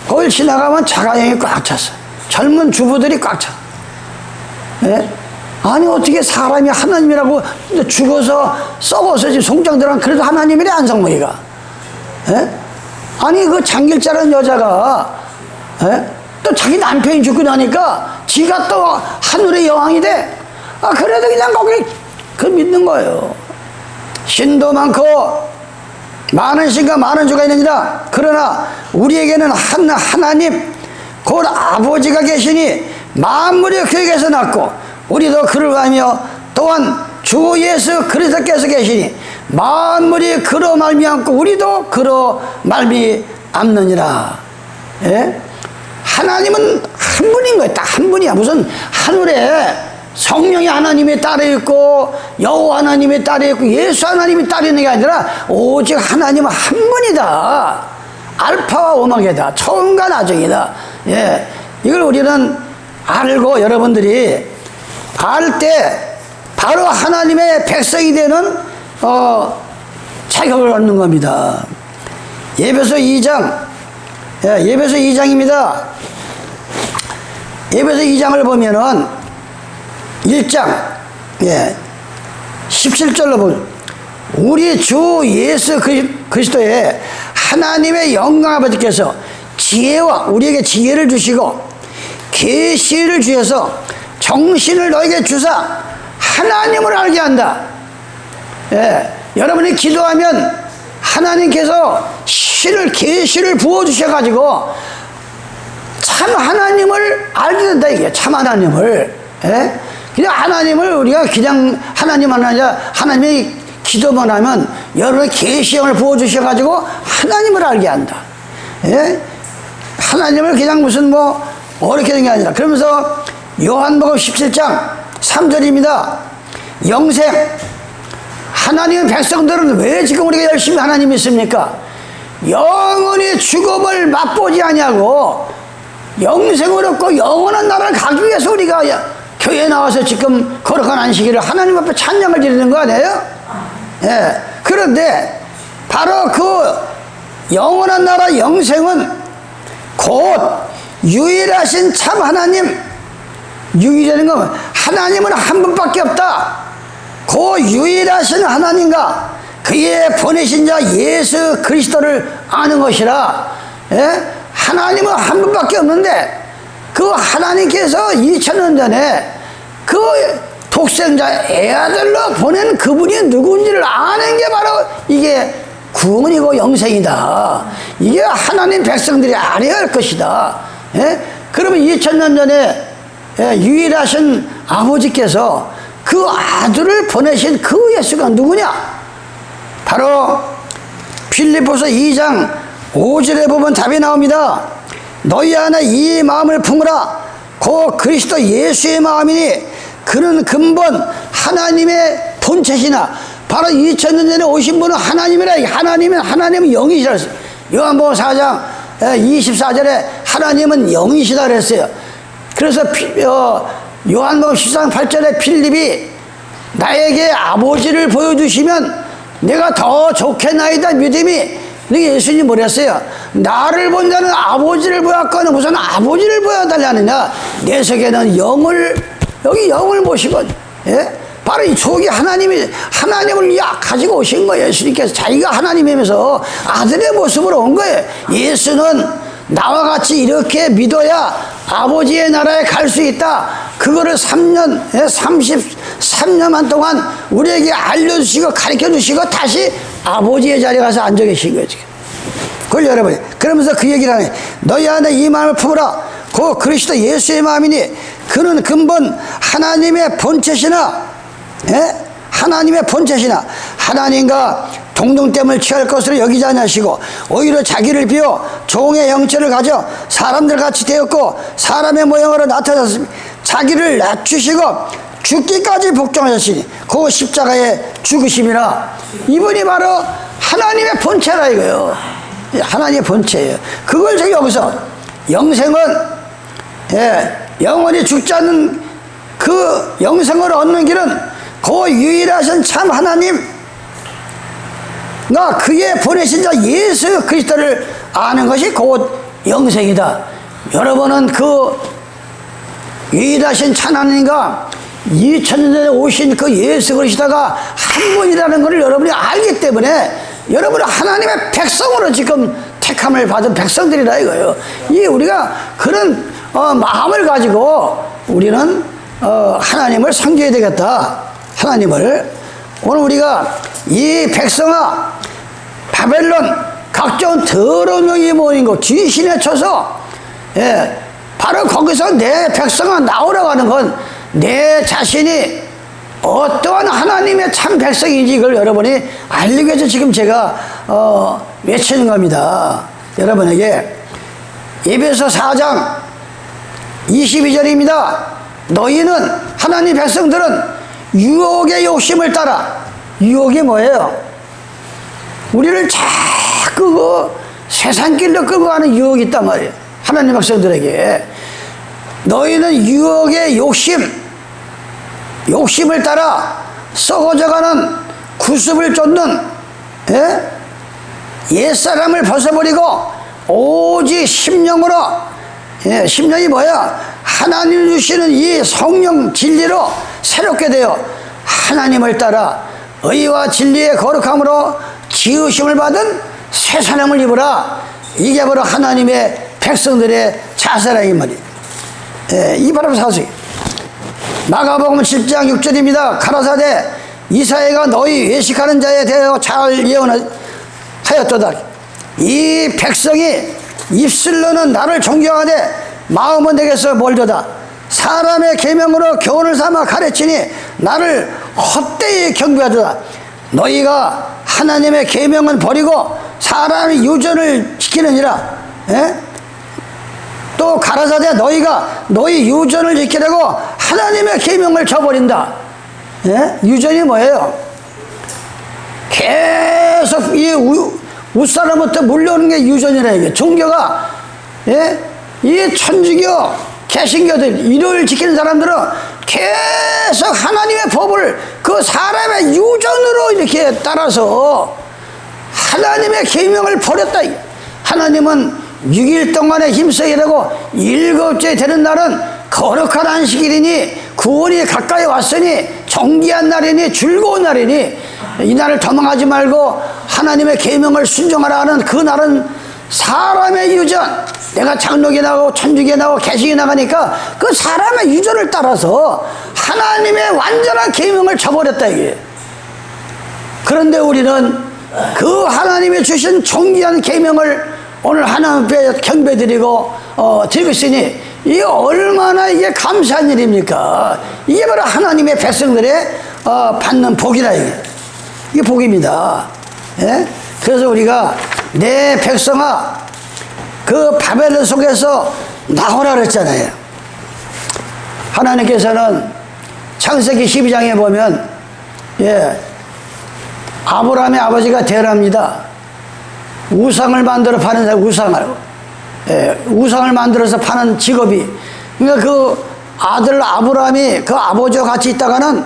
거길 지나가면 자가용이 꽉 찼어. 젊은 주부들이 꽉 차. 아니 어떻게 사람이 하나님이라고 죽어서 썩어서 지금 송장들은 그래도 하나님이래, 안성모이가. 아니 그 장길자라는 여자가 또 자기 남편이 죽고 나니까 지가 또 하늘의 여왕이 돼. 그래도 그냥 거기 그 믿는 거예요. 신도 많고 많은 신과 많은 주가 있느니라. 그러나 우리에게는 하나님 곧 아버지가 계시니 만물이 그에게서 났고 우리도 그를 구하며 또한 주 예수 그리스도께서 계시니 만물이 그로 말미암고 우리도 그로 말미암느니라. 하나님은 한 분인 거예요. 딱 한 분이야. 무슨 하늘에 성령이 하나님이 따로 있고 여호와 하나님이 따로 있고 예수 하나님이 따로 있는 게 아니라 오직 하나님은 한 분이다. 알파와 오마게다. 처음과 나중이다. 이걸 우리는 알고 여러분들이 알 때 바로 하나님의 백성이 되는 자격을 얻는 겁니다. 예배서 2장, 예배서 2장입니다. 예배서 2장을 보면은 1장 17절로 보면 우리 주 예수 그리스도의 하나님의 영광 아버지께서 지혜와 우리에게 지혜를 주시고 계시를 주셔서 정신을 너에게 주사 하나님을 알게 한다. 여러분이 기도하면 하나님께서 계시를 부어주셔가지고 참 하나님을 알게 된다 이게. 참 하나님을. 그냥 하나님을 우리가 그냥 하나님만 아니라 하나님이 기도만 하면 여러분의 계시형을 부어주셔가지고 하나님을 알게 한다. 하나님을 그냥 무슨 어렵게 된 게 아니라. 그러면서 요한복음 17장 3절입니다. 영생. 하나님의 백성들은 왜 지금 우리가 열심히 하나님 믿습니까? 영원히 죽음을 맛보지 아니하고 영생을 얻고 영원한 나라를 가기 위해서 우리가 교회에 나와서 지금 거룩한 안식일을 하나님 앞에 찬양을 드리는 거 아니에요? 예. 그런데 바로 그 영원한 나라 영생은 곧 유일하신 참 하나님, 유일하는 건 하나님은 한 분밖에 없다. 그 유일하신 하나님과 그의 보내신 자 예수 그리스도를 아는 것이라. 예? 하나님은 한 분밖에 없는데 그 하나님께서 2000년 전에 그 독생자 애아들로 보낸 그분이 누군지를 아는 게 바로 이게 구원이고 영생이다. 이게 하나님 백성들이 알아야 할 것이다. 예? 그러면 2000년 전에 유일하신 아버지께서 그 아들을 보내신 그 예수가 누구냐? 바로 빌립보서 2장 5절에 보면 답이 나옵니다. 너희 안에 이 마음을 품으라. 곧 그리스도 예수의 마음이니 그는 근본 하나님의 본체시나. 바로 2000년 전에 오신 분은 하나님이라. 하나님은 영이시라 했어요. 요한복음 4장 24절에 하나님은 영이시다 그랬어요. 그래서 요한복음 13장 8절에 필립이 나에게 아버지를 보여주시면 내가 더 좋겠나이다 믿음이. 예수님이 뭐랬어요? 나를 본 자는 아버지를 보았거나 무슨 아버지를 보여달라느냐. 내 속에는 영을, 여기 영을 모시고, 예? 바로 이 속에 하나님을 가지고 오신 거예요. 예수님께서 자기가 하나님이면서 아들의 모습으로 온 거예요. 예수는 나와 같이 이렇게 믿어야 아버지의 나라에 갈 수 있다. 그거를 33년만 동안 우리에게 알려주시고 가르쳐주시고 다시 아버지의 자리에 가서 앉아 계신 거예요. 지금. 그걸 여러분이 그러면서 그 얘기를 하네. 너희 안에 이 마음을 품으라. 그 그리스도 예수의 마음이니 그는 근본 하나님의 본체시나. 예? 하나님의 본체시나. 하나님과 동등됨을 취할 것으로 여기지 아니하시고 오히려 자기를 비워 종의 형체를 가져 사람들 같이 되었고 사람의 모양으로 나타났습니다. 자기를 낮추시고 죽기까지 복종하셨으니 그 십자가의 죽으심이라. 이분이 바로 하나님의 본체라 이거예요. 하나님의 본체예요. 그걸 저기 여기서 영생은 영원히 죽지 않는 그 영생을 얻는 길은 그 유일하신 참 하나님 나 그의 보내신 자 예수 그리스도를 아는 것이 곧 영생이다. 여러분은 그 유일하신 참 하나님과 2000년 전에 오신 그 예수 그리스도가 한 분이라는 것을 여러분이 알기 때문에 여러분은 하나님의 백성으로 지금 택함을 받은 백성들이라 이거예요. 이 우리가 그런 마음을 가지고 우리는 하나님을 섬겨야 되겠다. 하나님을. 오늘 우리가 이 백성아 바벨론 각종 더러운 영이 모인 것 귀신에 쳐서 바로 거기서 내 백성아 나오라고 하는 건 내 자신이 어떠한 하나님의 참 백성인지 이걸 여러분이 알기 위해서 지금 제가 외치는 겁니다. 여러분에게 에베소 4장 22절입니다. 너희는 하나님 백성들은 유혹의 욕심을 따라. 유혹이 뭐예요? 우리를 자꾸 그 세상길로 끌고 가는 유혹이 있단 말이에요. 하나님 백성들에게. 너희는 유혹의 욕심을 따라 썩어져가는 구습을 쫓는 옛사람을 벗어버리고 오직 심령으로 심령이 뭐야? 하나님 주시는 이 성령 진리로 새롭게 되어 하나님을 따라 의와 진리의 거룩함으로 지으심을 받은 새 사람을 입으라. 이게 바로 하나님의 백성들의 자세라 이 말이에요. 이 바로 사실 마가복음 7장 6절입니다. 가라사대 이사야가 너희 외식하는 자에 대하여 잘 예언하였도다. 이 백성이 입술로는 나를 존경하되 마음은 내게서 멀도다. 사람의 계명으로 교훈을 삼아 가르치니 나를 헛되이 경배하도다. 너희가 하나님의 계명은 버리고 사람의 유전을 지키느니라. 또 가라사대 너희가 너희 유전을 지키려고 하나님의 계명을 저버린다. 유전이 뭐예요? 계속 이 윗사람부터 물려오는 게 유전이라 이게. 종교가 이 천주교 개신교들 이를 지키는 사람들은 계속 하나님의 법을 그 사람의 유전으로 이렇게 따라서 하나님의 계명을 버렸다. 하나님은 6일 동안에 힘써 일하고 7째 되는 날은 거룩한 안식일이니 구원이 가까이 왔으니 정기한 날이니 즐거운 날이니 이 날을 도망하지 말고 하나님의 계명을 순종하라 하는 그 날은 사람의 유전, 내가 장로교 나가고 천주교 나가고 개신교 나가니까 그 사람의 유전을 따라서 하나님의 완전한 계명을 저버렸다 이게. 그런데 우리는 그 하나님이 주신 존귀한 계명을 오늘 하나님 앞에 경배드리고 드리고 있으니 이게 얼마나 이게 감사한 일입니까? 이게 바로 하나님의 백성들의 받는 복이라 이게 복입니다. 예? 그래서 우리가 내 백성아 그 바벨론 속에서 나오라 그랬잖아요. 하나님께서는 창세기 12장에 보면 아브라함의 아버지가 대랍니다. 우상을 만들어 파는 사람, 우상을 만들어서 파는 직업이. 그러니까 그 아들 아브라함이 그 아버지와 같이 있다가는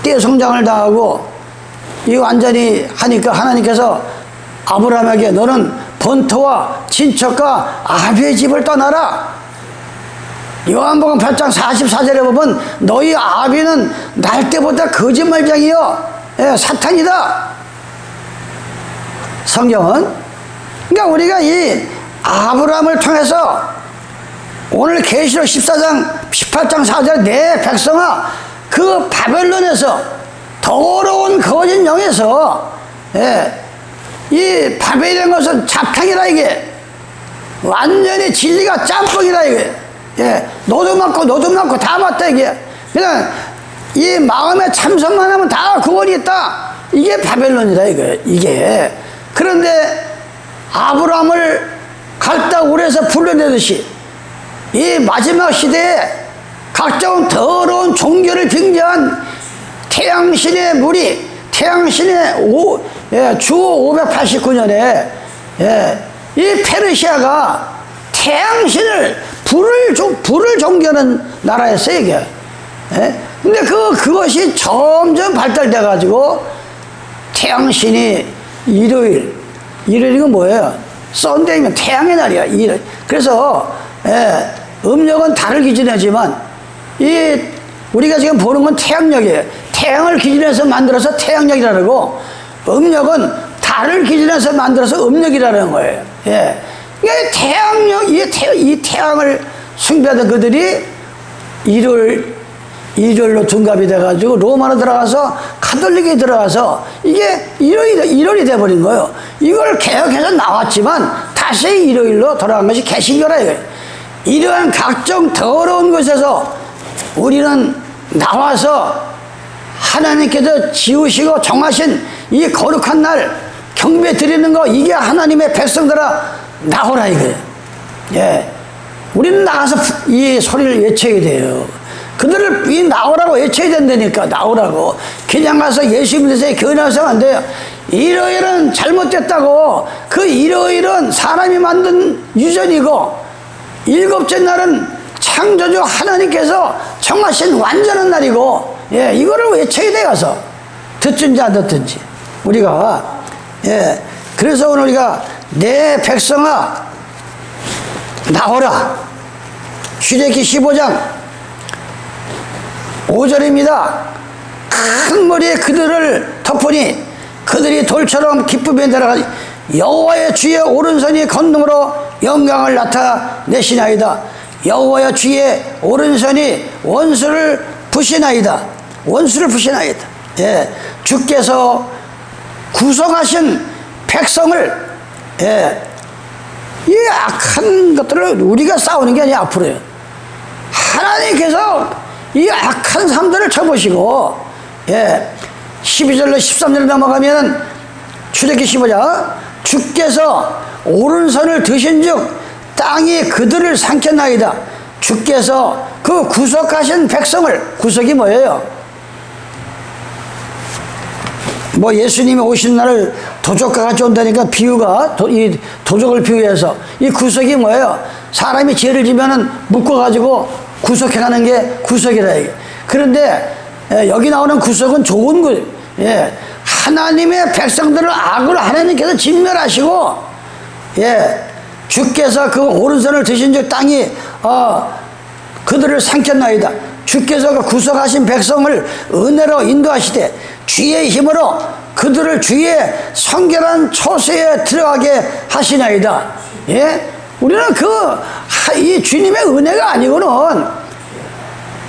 떼성장을 당하고 이 완전히 하니까 하나님께서 아브라함에게 너는 번토와 친척과 아비의 집을 떠나라. 요한복음 8장 44절에 보면 너희 아비는 날 때보다 거짓말쟁이요 사탄이다. 성경은 그러니까 우리가 이 아브라함을 통해서 오늘 계시록 14장 18장 4절 내 백성아 그 바벨론에서 더러운 거짓 영에서 이 바벨이라는 것은 잡탕이라 이게 완전히 진리가 짬뽕이라 이게 너도 맞고 다 맞다 이게 그냥 이 마음에 참선만 하면 다 구원이 있다 이게 바벨론이다 이게 그런데 아브라함을 갈다 우레에서 불러내듯이 이 마지막 시대에 각종 더러운 종교를 빙자한 태양신의 무리 태양신의 주 589년에 이 페르시아가 태양신을 불을 종교하는 나라였어요 이게. 근데 그것이 점점 발달돼 가지고 태양신이 일요일이건 뭐예요? 썬데이면 태양의 날이야. 그래서 음력은 달을 기준하지만 우리가 지금 보는 건 태양력이에요. 태양을 기준해서 만들어서 태양력이라고 음력은 달을 기준해서 만들어서 음력이라는 거예요. 태양력, 이 태양을 숭배하던 그들이 일요일로 둔갑이 돼가지고 로마로 들어가서 카톨릭에 들어가서 이게 일요일이 돼버린 거예요. 이걸 개혁해서 나왔지만 다시 일요일로 돌아간 것이 개신교라 이거예요. 이러한 각종 더러운 곳에서 우리는 나와서 하나님께서 지으시고 정하신 이 거룩한 날 경배 드리는 거 이게 하나님의 백성들아 나오라 이거예요. 우리는 나가서 이 소리를 외쳐야 돼요. 그들을 나오라고 외쳐야 된다니까. 나오라고. 그냥 가서 예수 믿으세요 교회 나와서 안 돼요. 일요일은 잘못됐다고. 그 일요일은 사람이 만든 유전이고 7째 날은 창조주 하나님께서 정하신 완전한 날이고 이거를 외쳐야 돼 가서 듣든지 안 듣든지 우리가 그래서 오늘 우리가 내 백성아 나오라. 출애굽기 15장 5절입니다. 큰 머리에 그들을 덮으니 그들이 돌처럼 기쁨에 들어가 여호와의 주의 오른손이 건능으로 영광을 나타내시나이다. 여호와의 주의 오른손이 원수를 부시나이다. 주께서 구성하신 백성을 이 악한 것들을 우리가 싸우는 게 아니라 앞으로요. 하나님께서 이 악한 사람들을 쳐보시고 12절로 13절로 넘어가면 출애굽기 15장 주께서 오른손을 드신즉 땅이 그들을 삼켰나이다. 주께서 그 구속하신 백성을 구속이 뭐예요? 뭐 예수님이 오시는 날을 도적과 같이 온다니까 비유가 이 도적을 비유해서 이 구속이 뭐예요? 사람이 죄를 지면은 묶어가지고 구속해가는 게 구속이라 이게. 그런데 예, 여기 나오는 구속은 좋은 거예요. 예, 하나님의 백성들을 악을 하나님께서 진멸하시고, 예, 주께서 그 오른손을 드신 즉 땅이 그들을 삼켰나이다. 주께서 그 구속하신 백성을 은혜로 인도하시되 주의 힘으로 그들을 주의 성결한 초소에 들어가게 하시나이다. 예? 우리는 이 주님의 은혜가 아니고는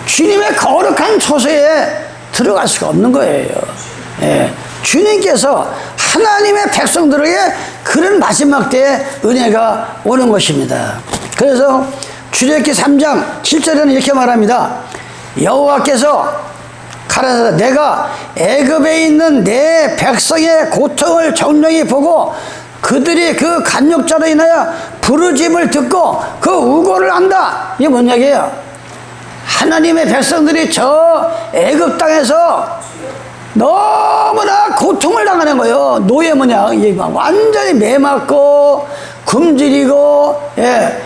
주님의 거룩한 초소에 들어갈 수가 없는 거예요. 예. 주님께서 하나님의 백성들에게 그런 마지막 때에 은혜가 오는 것입니다. 그래서 출애굽기 3장 7절에는 이렇게 말합니다. 여호와께서 가라사대 내가 애굽에 있는 내 백성의 고통을 정령히 보고 그들이 그 간역자로 인하여 부르짐을 듣고 그 우고를 한다. 이게 뭔 얘기예요? 하나님의 백성들이 저 애굽 땅에서 너무나 고통을 당하는 거예요. 노예 모양 완전히 매맞고 굶주리고, 예.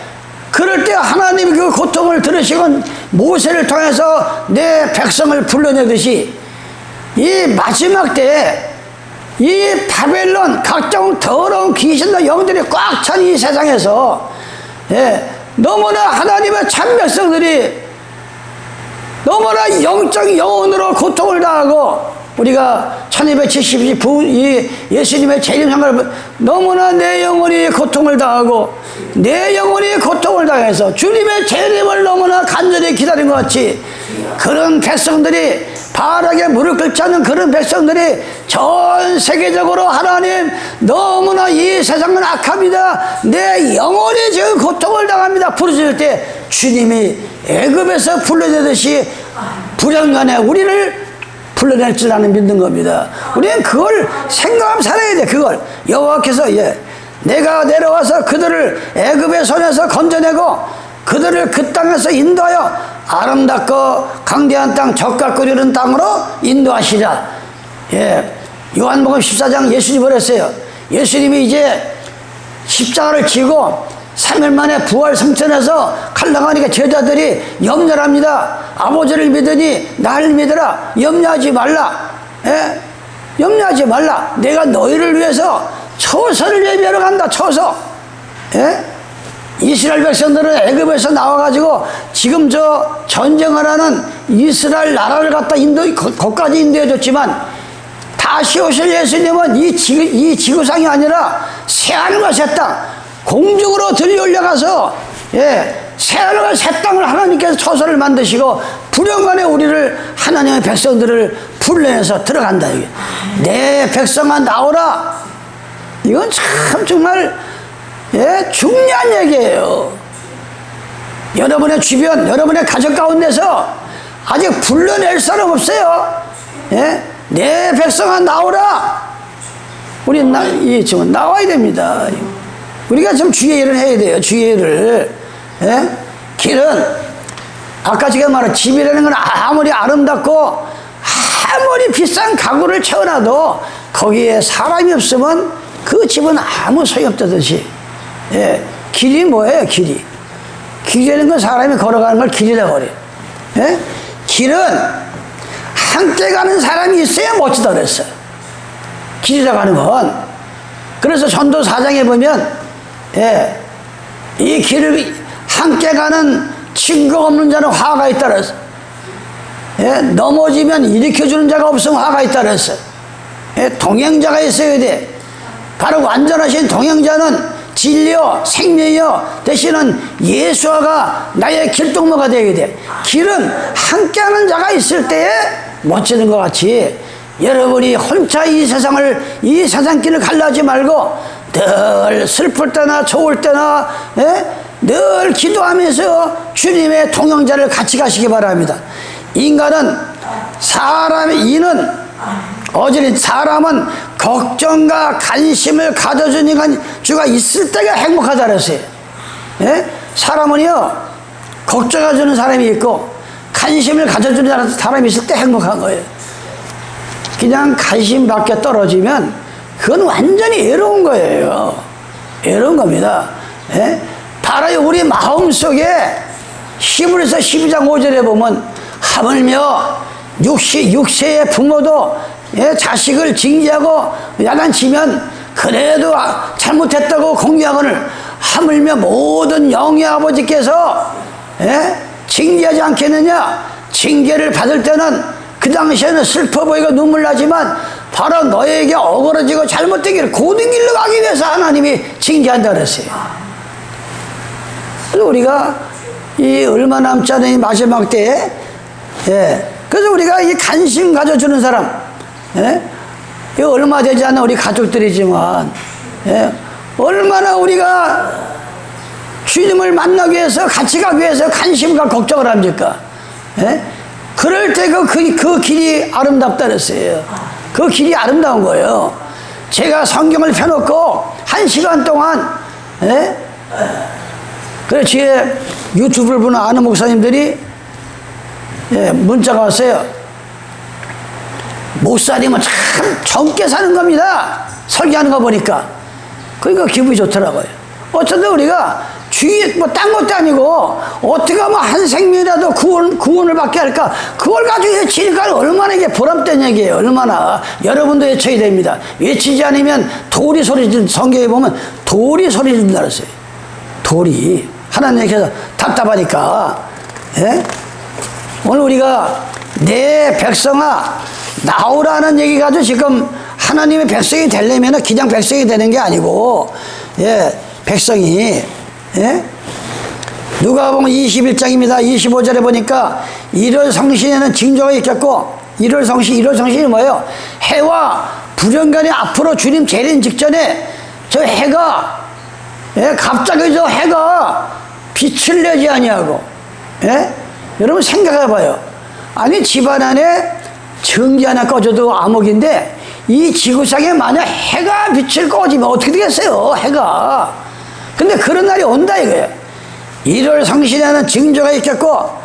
그럴 때 하나님이 그 고통을 들으시고 모세를 통해서 내 백성을 불러내듯이 이 마지막 때에 이 바벨론 각종 더러운 귀신과 영들이 꽉 찬 이 세상에서, 예, 너무나 하나님의 참 백성들이 너무나 영적 영혼으로 고통을 당하고 우리가 1270이 이 예수님의 재림상을 너무나 내 영혼이 고통을 당하고 내 영혼이 고통을 당해서 주님의 재림을 너무나 간절히 기다린 것 같이 그런 백성들이 바르게 무릎 꿇지 않는 그런 백성들이 전 세계적으로 하나님 너무나 이 세상은 악합니다. 내 영혼이 지금 고통을 당합니다. 부르짖을 때 주님이 애굽에서 불러내듯이 불행간에 우리를 불러낼 줄 아는 믿는 겁니다. 우리는 그걸 생각하면 살아야 돼. 그걸 여호와께서, 예, 내가 내려와서 그들을 애굽의 손에서 건져내고 그들을 그 땅에서 인도하여 아름답고 강대한 땅 젖가꾸리는 땅으로 인도하시라. 예, 요한복음 14장 예수님을 했어요. 예수님이 이제 십자가를 지고 3일 만에 부활 승천해서 갈라가니까 제자들이 염려를 합니다. 아버지를 믿으니 나를 믿으라. 염려하지 말라. 예? 염려하지 말라. 내가 너희를 위해서 처소를 예비하러 간다. 처소. 예? 이스라엘 백성들은 애굽에서 나와가지고 지금 저 전쟁을 하는 이스라엘 나라를 갖다 거기까지 인도해줬지만 다시 오실 예수님은 이 지구상이 아니라 새하늘과 새 땅 공중으로 들려 올라가서, 예, 새하늘과 새 땅을 하나님께서 처소를 만드시고 불영간에 우리를 하나님의 백성들을 불러내서 들어간다. 이게. 내 백성아 나오라. 이건 참 정말, 예, 중요한 얘기예요. 여러분의 주변, 여러분의 가족 가운데서 아직 불러낼 사람 없어요. 예? 내 백성아 나오라. 우리 지금 나와야 됩니다. 우리가 좀 주의 일을 해야 돼요. 주의 일을. 예? 길은 아까 제가 말한 집이라는 건 아무리 아름답고 아무리 비싼 가구를 채워놔도 거기에 사람이 없으면 그 집은 아무 소용없다듯이. 예. 길이 뭐예요? 길이라는 건 사람이 걸어가는 걸 길이라고 그래요. 예? 길은 함께 가는 사람이 있어야 멋지다 그랬어요. 길이라고 하는 건. 그래서 전도 4장에 보면, 예, 이 길을 함께 가는 친구가 없는 자는 화가 있다 그랬어요. 예, 넘어지면 일으켜주는 자가 없으면 화가 있다 그랬어요. 예, 동행자가 있어야 돼. 바로 완전하신 동행자는 진리요 생명이요 되시는 예수가 나의 길동무가 되게 돼. 길은 함께하는 자가 있을 때에 멋지는 것 같이 여러분이 혼자 이 세상길을 갈라지 말고 늘 슬플 때나 좋을 때나, 예? 늘 기도하면서 주님의 동행자를 같이 가시기 바랍니다. 사람은 걱정과 관심을 가져주는 주가 있을 때가 행복하다 그랬어요. 예? 사람은요, 걱정해주는 사람이 있고 관심을 가져주는 사람이 있을 때 행복한 거예요. 그냥 관심 밖에 떨어지면 그건 완전히 외로운 거예요. 외로운 겁니다. 예? 바로 우리 마음속에 히브리서 12장 5절에 보면 하물며 육세의 부모도 자식을 징계하고 야단치면 그래도 잘못했다고 공유하거늘 하물며 모든 영의 아버지께서 징계하지 않겠느냐. 징계를 받을 때는 그 당시에는 슬퍼 보이고 눈물 나지만 바로 너에게 어그러지고 잘못된 길을 고든 길로 가기 위해서 하나님이 징계한다 그랬어요. 그래서 우리가 이 얼마 남지 않은 이 마지막 때에 그래서 우리가 이 관심 가져주는 사람 이 얼마 되지 않은 우리 가족들이지만 얼마나 우리가 주님을 만나기 위해서 같이 가기 위해서 관심과 걱정을 합니까? 그럴 때 그 길이 아름답다 그랬어요. 그 길이 아름다운 거예요. 제가 성경을 펴놓고 1시간 동안 그래 뒤에 유튜브를 보는 아는 목사님들이 문자가 왔어요. 목사님은 참 젊게 사는 겁니다. 설교하는 거 보니까. 그러니까 기분이 좋더라고요. 어쩌다 우리가 주위에 뭐 딴 것도 아니고 어떻게 하면 한 생명이라도 구원을 받게 할까? 그걸 가지고 외치니까 얼마나 이게 보람된 얘기예요. 얼마나. 여러분도 외쳐야 됩니다. 외치지 않으면 돌이 소리 진, 성경에 보면 돌이 소리 진다 그랬어요. 돌이. 하나님께서 답답하니까. 오늘 우리가 내 백성아 나오라는 얘기 가지고 지금 하나님의 백성이 되려면 그냥 백성이 되는 게 아니고 백성이 누가복음 21장입니다. 25절에 보니까 1월 성신에는 징조가 있겠고 1월 성신이 뭐예요? 해와 불연간에 앞으로 주님 재림 직전에 저 해가 갑자기 저 해가 빛을 내지 아니하고 여러분 생각해봐요. 아니 집안 안에 전기 하나 꺼져도 암흑인데 이 지구상에 만약 해가 빛을 꺼지면 어떻게 되겠어요? 해가. 근데 그런 날이 온다 이거예요. 1월 성신에는 징조가 있겠고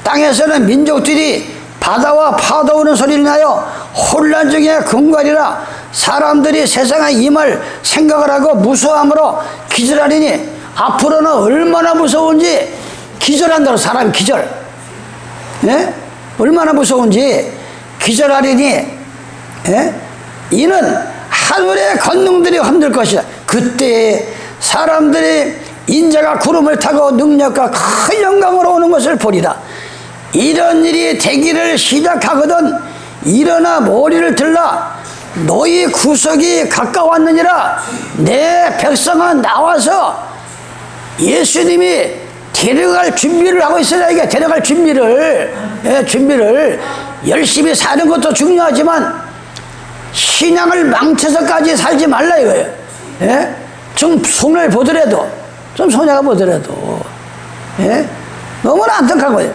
땅에서는 민족들이 바다와 파도 오는 소리를 나요 혼란 중에 금관이라 사람들이 세상에 임할 생각을 하고 무서워함으로 기절하리니 앞으로는 얼마나 무서운지 기절한다고 사람이 기절. 얼마나 무서운지 기절하리니 이는 하늘의 권능들이 흔들 것이다. 그때 사람들이 인자가 구름을 타고 능력과 큰 영광으로 오는 것을 보리라. 이런 일이 되기를 시작하거든 일어나 머리를 들라. 너희 구속이 가까웠느니라. 내 백성은 나와서 예수님이 데려갈 준비를 하고 있어야 이게 데려갈 준비를 열심히 사는 것도 중요하지만 신앙을 망쳐서까지 살지 말라 이거예요. 좀 손해가 보더라도 너무나 안타까워요.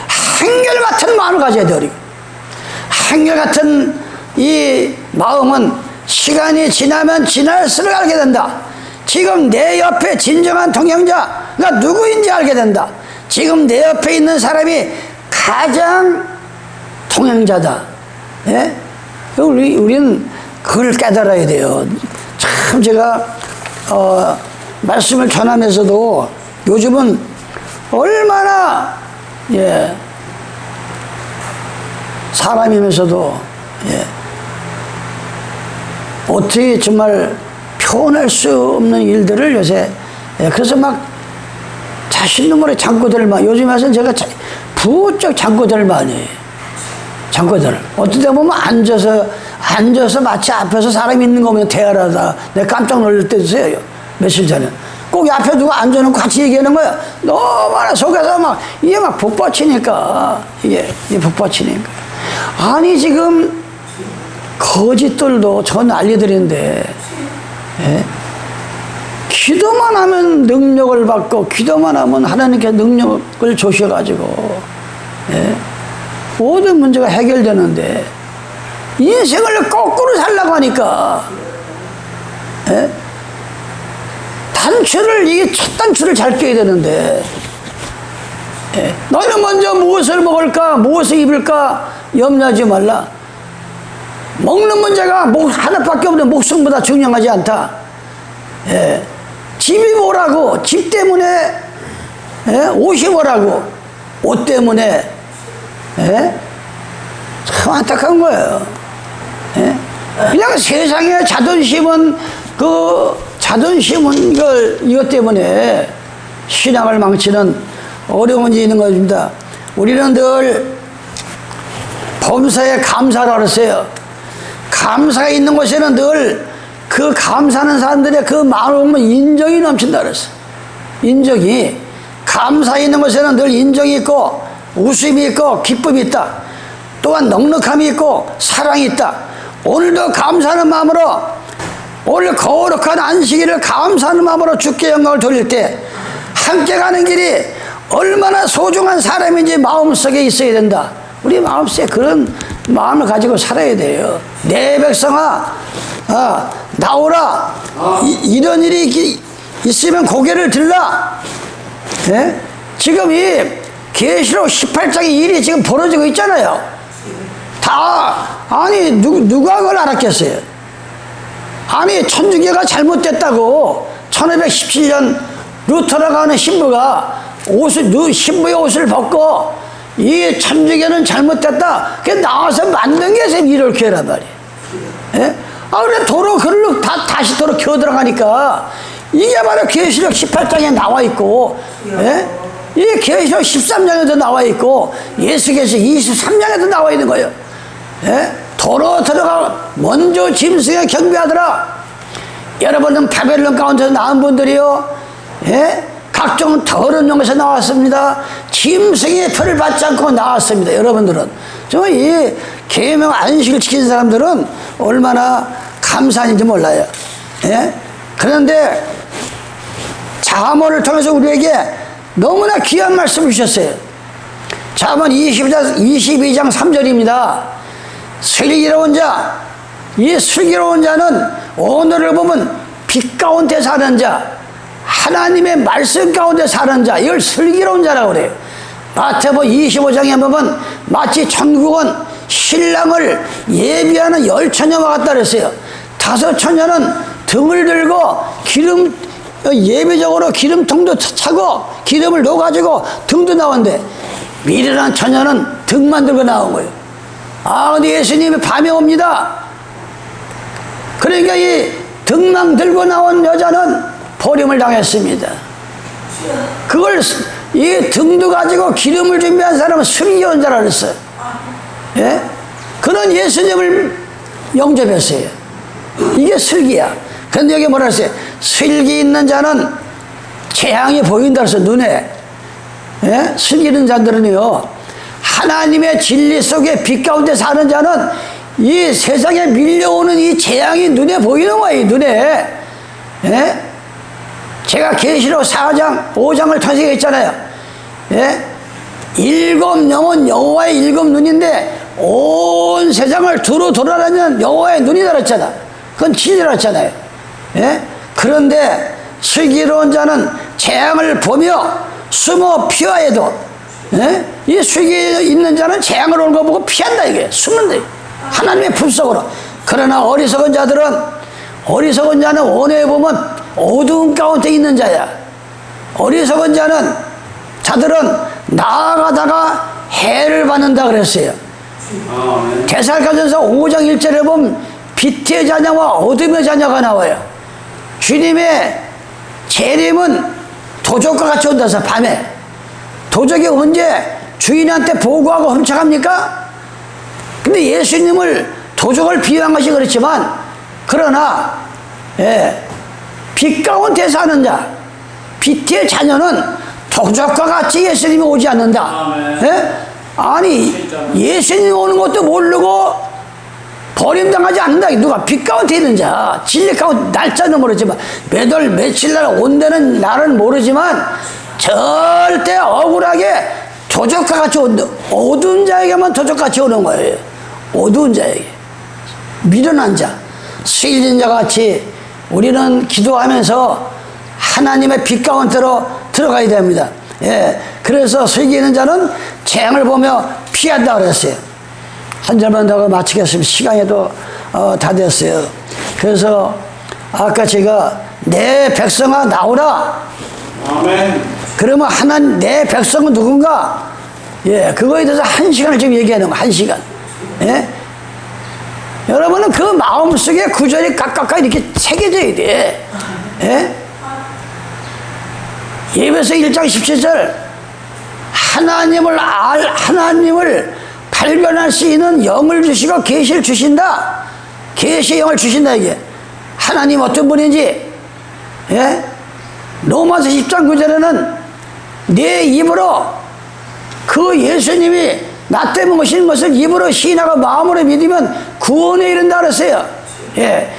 한결같은 마음을 가져야 돼 우리. 한결같은 이 마음은 시간이 지나면 지날수록 알게 된다. 지금 내 옆에 진정한 동행자가 누구인지 알게 된다. 지금 내 옆에 있는 사람이 가장 동행자다. 우리는 그걸 깨달아야 돼요. 참 제가 말씀을 전하면서도 요즘은 얼마나 사람이면서도 어떻게 정말 표현할 수 없는 일들을 요새 그래서 막 자신도 모르게 잠꼬대를 막 요즘 와서는 제가 부쩍 잠꼬대를 많이 해요. 잠꼬대를 어떤 데 보면 앉아서 마치 앞에서 사람이 있는 거 보면 대화하다 내가 깜짝 놀랄 때도 있어요. 며칠 전에 꼭 옆에 누가 앉아놓고 같이 얘기하는 거야. 너무나 속에서 막 이게 막 북받치니까 이게 북받치니까 아니 지금 거짓들도 전 알려드리는데 기도만 하면 능력을 받고 기도만 하면 하나님께 능력을 주셔가지고 모든 문제가 해결되는데 인생을 거꾸로 살라고 하니까 단추를 이게 첫 단추를 잘 껴야 되는데 너희는 먼저 무엇을 먹을까 무엇을 입을까 염려하지 말라. 먹는 문제가 하나밖에 없는 목숨보다 중요하지 않다. 집이 뭐라고 집 때문에 옷이 뭐라고 옷 때문에 참 안타까운 거예요. 예? 그냥 세상의 자존심은 이것 때문에 신앙을 망치는 어려운 일이 있는 것입니다. 우리는 늘 범사에 감사를 했어요. 감사가 있는 곳에는 늘 그 감사하는 사람들의 그 마음을 보면 인정이 넘친다 그랬어요. 인정이. 감사 있는 곳에는 늘 인정이 있고 웃음이 있고 기쁨이 있다. 또한 넉넉함이 있고 사랑이 있다. 오늘도 감사하는 마음으로 오늘 거룩한 안식일을 감사하는 마음으로 주께 영광을 돌릴 때 함께 가는 길이 얼마나 소중한 사람인지 마음속에 있어야 된다. 우리 마음속에 그런 마음을 가지고 살아야 돼요. 내 백성아, 나오라. 이런 일이 있으면 고개를 들라. 예? 지금 이 계시록 18장의 일이 지금 벌어지고 있잖아요. 아니 누가 그걸 알았겠어요? 아니 천주교가 잘못됐다고 1517년 루터라고 하는 신부가 신부의 옷을 벗고 이 천주교는 잘못됐다. 그게 나와서 만든 게 지금 이럴 교회란 말이에요. 예? 그래 도로 글로 다시 도로 겨 들어가니까 이게 바로 계시록 18장에 나와 있고, 예? 이 계시록 13장에도 나와 있고 예수께서 23장에도 나와 있는 거예요. 예? 도로 들어가 먼저 짐승에 경배하더라. 여러분은 바벨론 가운데서 나온 분들이요, 예? 각종 더러운 영에서 나왔습니다. 짐승의 표를 받지 않고 나왔습니다. 여러분들은 정말 이 계명 안식을 지키는 사람들은 얼마나 감사한지 몰라요. 예? 그런데 잠언을 통해서 우리에게 너무나 귀한 말씀을 주셨어요. 잠언 22장 3절입니다. 슬기로운 자, 이 슬기로운 자는 오늘을 보면 빛 가운데 사는 자, 하나님의 말씀 가운데 사는 자, 이걸 슬기로운 자라고 그래요. 마태복음 25장에 보면 마치 천국은 신랑을 예비하는 열처녀와 같다 그랬어요. 5처녀는 등을 들고 예배적으로 기름통도 차고 기름을 넣어가지고 등도 나온대. 미련한 처녀는 등만 들고 나온 거예요. 근데 예수님이 밤에 옵니다. 그러니까 이 등만 들고 나온 여자는 버림을 당했습니다. 그걸 이 등도 가지고 기름을 준비한 사람은 슬기로운 자라 그랬어요. 예? 그런 예수님을 영접했어요. 이게 슬기야. 그런데 여기 뭐라 했어요? 슬기 있는 자는 재앙이 보인다 그래서 눈에. 예? 슬기 있는 자들은요, 하나님의 진리 속에 빛 가운데 사는 자는 이 세상에 밀려오는 이 재앙이 눈에 보이는 거예요. 이 눈에. 예? 제가 계시록 4장 5장을 통해서 했잖아요. 예? 7 영은 여호와의 7 눈인데 온 세상을 두루 돌아다니는 여호와의 눈이 달았잖아. 그건 진리라잖아요. 예? 그런데 슬기로운 자는 재앙을 보며 숨어 피하여도, 예? 이 슬기 있는 자는 재앙을 오는 거 보고 피한다. 이게 숨는다. 하나님의 품속으로. 그러나 어리석은 자는 원에 보면 어두운 가운데 있는 자야. 어리석은 자들은 나아가다가 해를 받는다 그랬어요. 데살가전서 5장 1절에 보면 빛의 자녀와 어둠의 자녀가 나와요. 주님의 재림은 도적과 같이 온다서 밤에. 도적이 언제 주인한테 보고하고 훔쳐갑니까? 근데 예수님을 도적을 비유한 것이 그렇지만, 그러나 빛 가운데 사는 자, 빛의 자녀는 도적과 같이 예수님이 오지 않는다. 아니 예수님이 오는 것도 모르고 버림당하지 않는다. 누가 빛 가운데 있는 자, 진리 가운데 날짜는 모르지만 몇 월 며칠 날 온다는 날은 모르지만 절대 억울하게 도적과 같이 온다. 어두운 자에게만 도적같이 오는 거예요. 어두운 자에게, 미련한 자, 슬기는 자 같이 우리는 기도하면서 하나님의 빛 가운데로 들어가야 됩니다. 예, 그래서 슬기 있는 자는 재앙을 보며 피한다 그랬어요. 한 절만 더 마치겠습니다. 시간에도 다 됐어요. 그래서 아까 제가 내 백성아 나오라. 아멘. 그러면 내 백성은 누군가? 예, 그거에 대해서 1시간을 지금 얘기하는 거. 1시간. 예? 여러분은 그 마음속에 구절이 각각 이렇게 새겨져야 돼. 예? 예배서 1장 17절 하나님을 발견할 수 있는 영을 주시고 계시를 주신다. 계시의 영을 주신다. 이게 하나님 어떤 분인지. 예? 로마서 10장 9절에는 내 입으로 그 예수님이 나 때문에 오신 것을 입으로 시인하고 마음으로 믿으면 구원에 이른다 그랬어요. 예.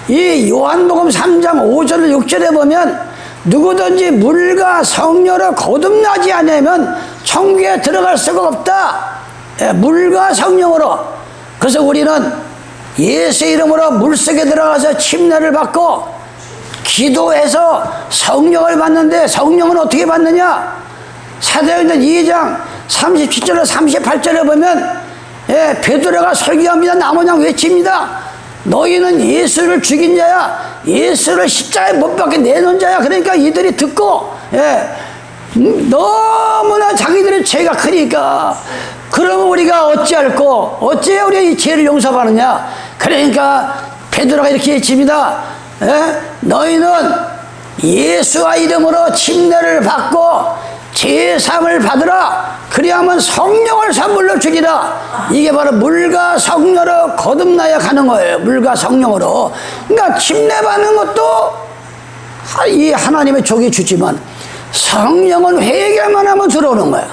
이 요한복음 3장 5절 6절에 보면 누구든지 물과 성령으로 거듭나지 않으면 천국에 들어갈 수가 없다. 예, 물과 성령으로. 그래서 우리는 예수의 이름으로 물속에 들어가서 침례를 받고 기도해서 성령을 받는데 성령은 어떻게 받느냐? 사도행전 2장 37절로 38절에 보면 예, 베드로가 설교합니다. 남원양 외칩니다. 너희는 예수를 죽인 자야. 예수를 십자가에 못 박게 내놓은 자야. 그러니까 이들이 듣고 예, 너무나 자기들의 죄가 크니까 그러면 우리가 어찌할꼬? 어찌해 우리가 이 죄를 용서받느냐? 그러니까 베드로가 이렇게 외칩니다. 예? 너희는 예수와 이름으로 침례를 받고 제사함을 받으라. 그리하면 성령을 선물로 주리라. 이게 바로 물과 성령으로 거듭나야 가는 거예요. 물과 성령으로. 그러니까 침례 받는 것도 이 하나님의 족이 주지만 성령은 회개만 하면 들어오는 거야.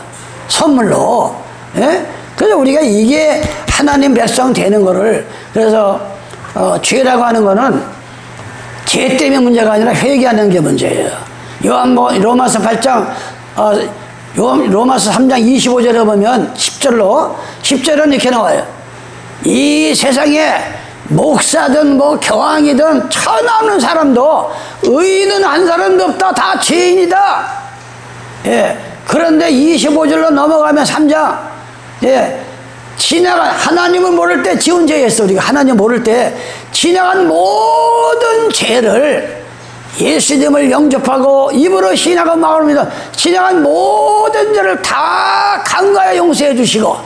선물로. 예? 그래서 우리가 이게 하나님 백성 되는 거를 그래서 죄라고 하는 거는 죄 때문에 문제가 아니라 회개하는 게 문제예요. 로마서 8장 로마서 3장 25절에 보면 10절은 이렇게 나와요. 이 세상에 목사든 뭐 교황이든 천없는 사람도 의인은 한 사람도 없다. 다 죄인이다. 예. 그런데 25절로 넘어가면 3장 예. 지나간 하나님을 모를 때 지은 죄였어. 우리가 하나님 모를 때 지나간 모든 죄를 예수님을 영접하고 입으로 시인하고 마음으로 믿어 지나간 모든 죄를 다 강가에 용서해 주시고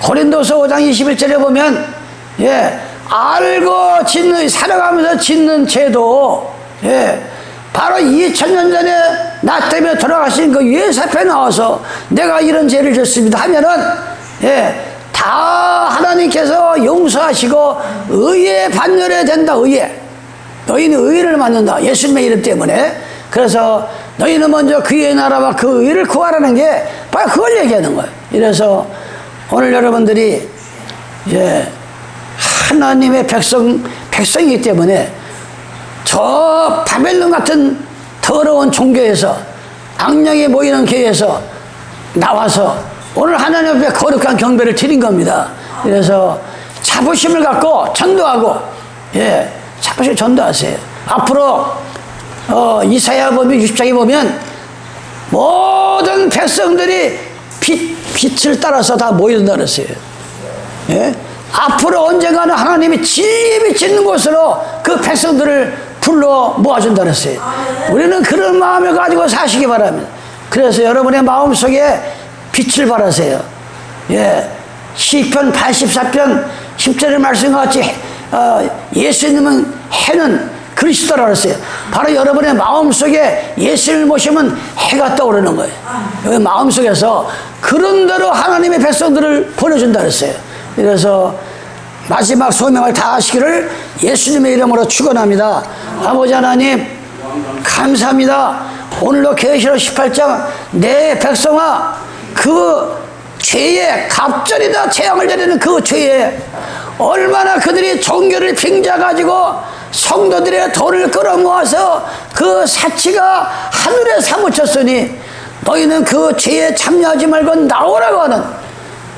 고린도서 5장 21절에 보면 예, 알고 짓는 살아가면서 짓는 죄도 예, 바로 2000년 전에 나 때문에 돌아가신 그 예수 앞에 나와서 내가 이런 죄를 졌습니다 하면은 예, 다 하나님께서 용서하시고 의에 반열해야 된다. 의에 너희는 의를 만든다. 예수님의 이름 때문에. 그래서 너희는 먼저 그의 나라와 그 의를 구하라는 게 바로 그걸 얘기하는 거예요. 이래서 오늘 여러분들이 이제 하나님의 백성이기 때문에 저 바벨론 같은 더러운 종교에서 악령이 모이는 교회에서 나와서 오늘 하나님 앞에 거룩한 경배를 드린 겁니다. 그래서 자부심을 갖고 전도하고 예, 자부심 전도하세요. 앞으로 이사야 보면 60장에 보면 모든 백성들이 빛을 따라서 다 모인다 그랬어요. 예? 앞으로 언젠가는 하나님이 진리의 빛이 있는 곳으로 그 백성들을 불러 모아준다 그랬어요. 우리는 그런 마음을 가지고 사시기 바랍니다. 그래서 여러분의 마음속에 빛을 발하세요. 예. 시편 84편 10절의 말씀과 같이 예수님은 해는 그리스도라고 했어요. 바로 여러분의 마음속에 예수를 모시면 해가 떠오르는 거예요. 여기 마음속에서 그런 대로 하나님의 백성들을 보내준다 그랬어요. 그래서 마지막 소명을 다하시기를 예수님의 이름으로 축원합니다. 아버지 하나님 감사합니다. 오늘도 계시록 18장 내 백성아 그 죄에 갑절이다 재앙을 내리는 그 죄에 얼마나 그들이 종교를 빙자가지고 성도들의 돈을 끌어모아서 그 사치가 하늘에 사무쳤으니 너희는 그 죄에 참여하지 말고 나오라고 하는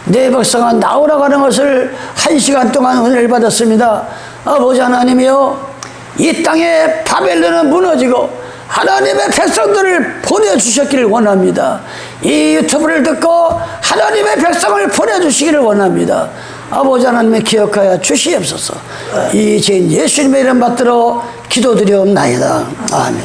내 백성아 나오라고 하는 것을 1시간 동안 은혜를 받았습니다. 아버지 하나님이여 이 땅에 바벨론은 무너지고 하나님의 백성들을 보내주셨기를 원합니다. 이 유튜브를 듣고 하나님의 백성을 보내주시기를 원합니다. 아버지 하나님의 기억하여 주시옵소서. 이 죄인 예수님의 이름 받들어 기도드리옵나이다. 아멘.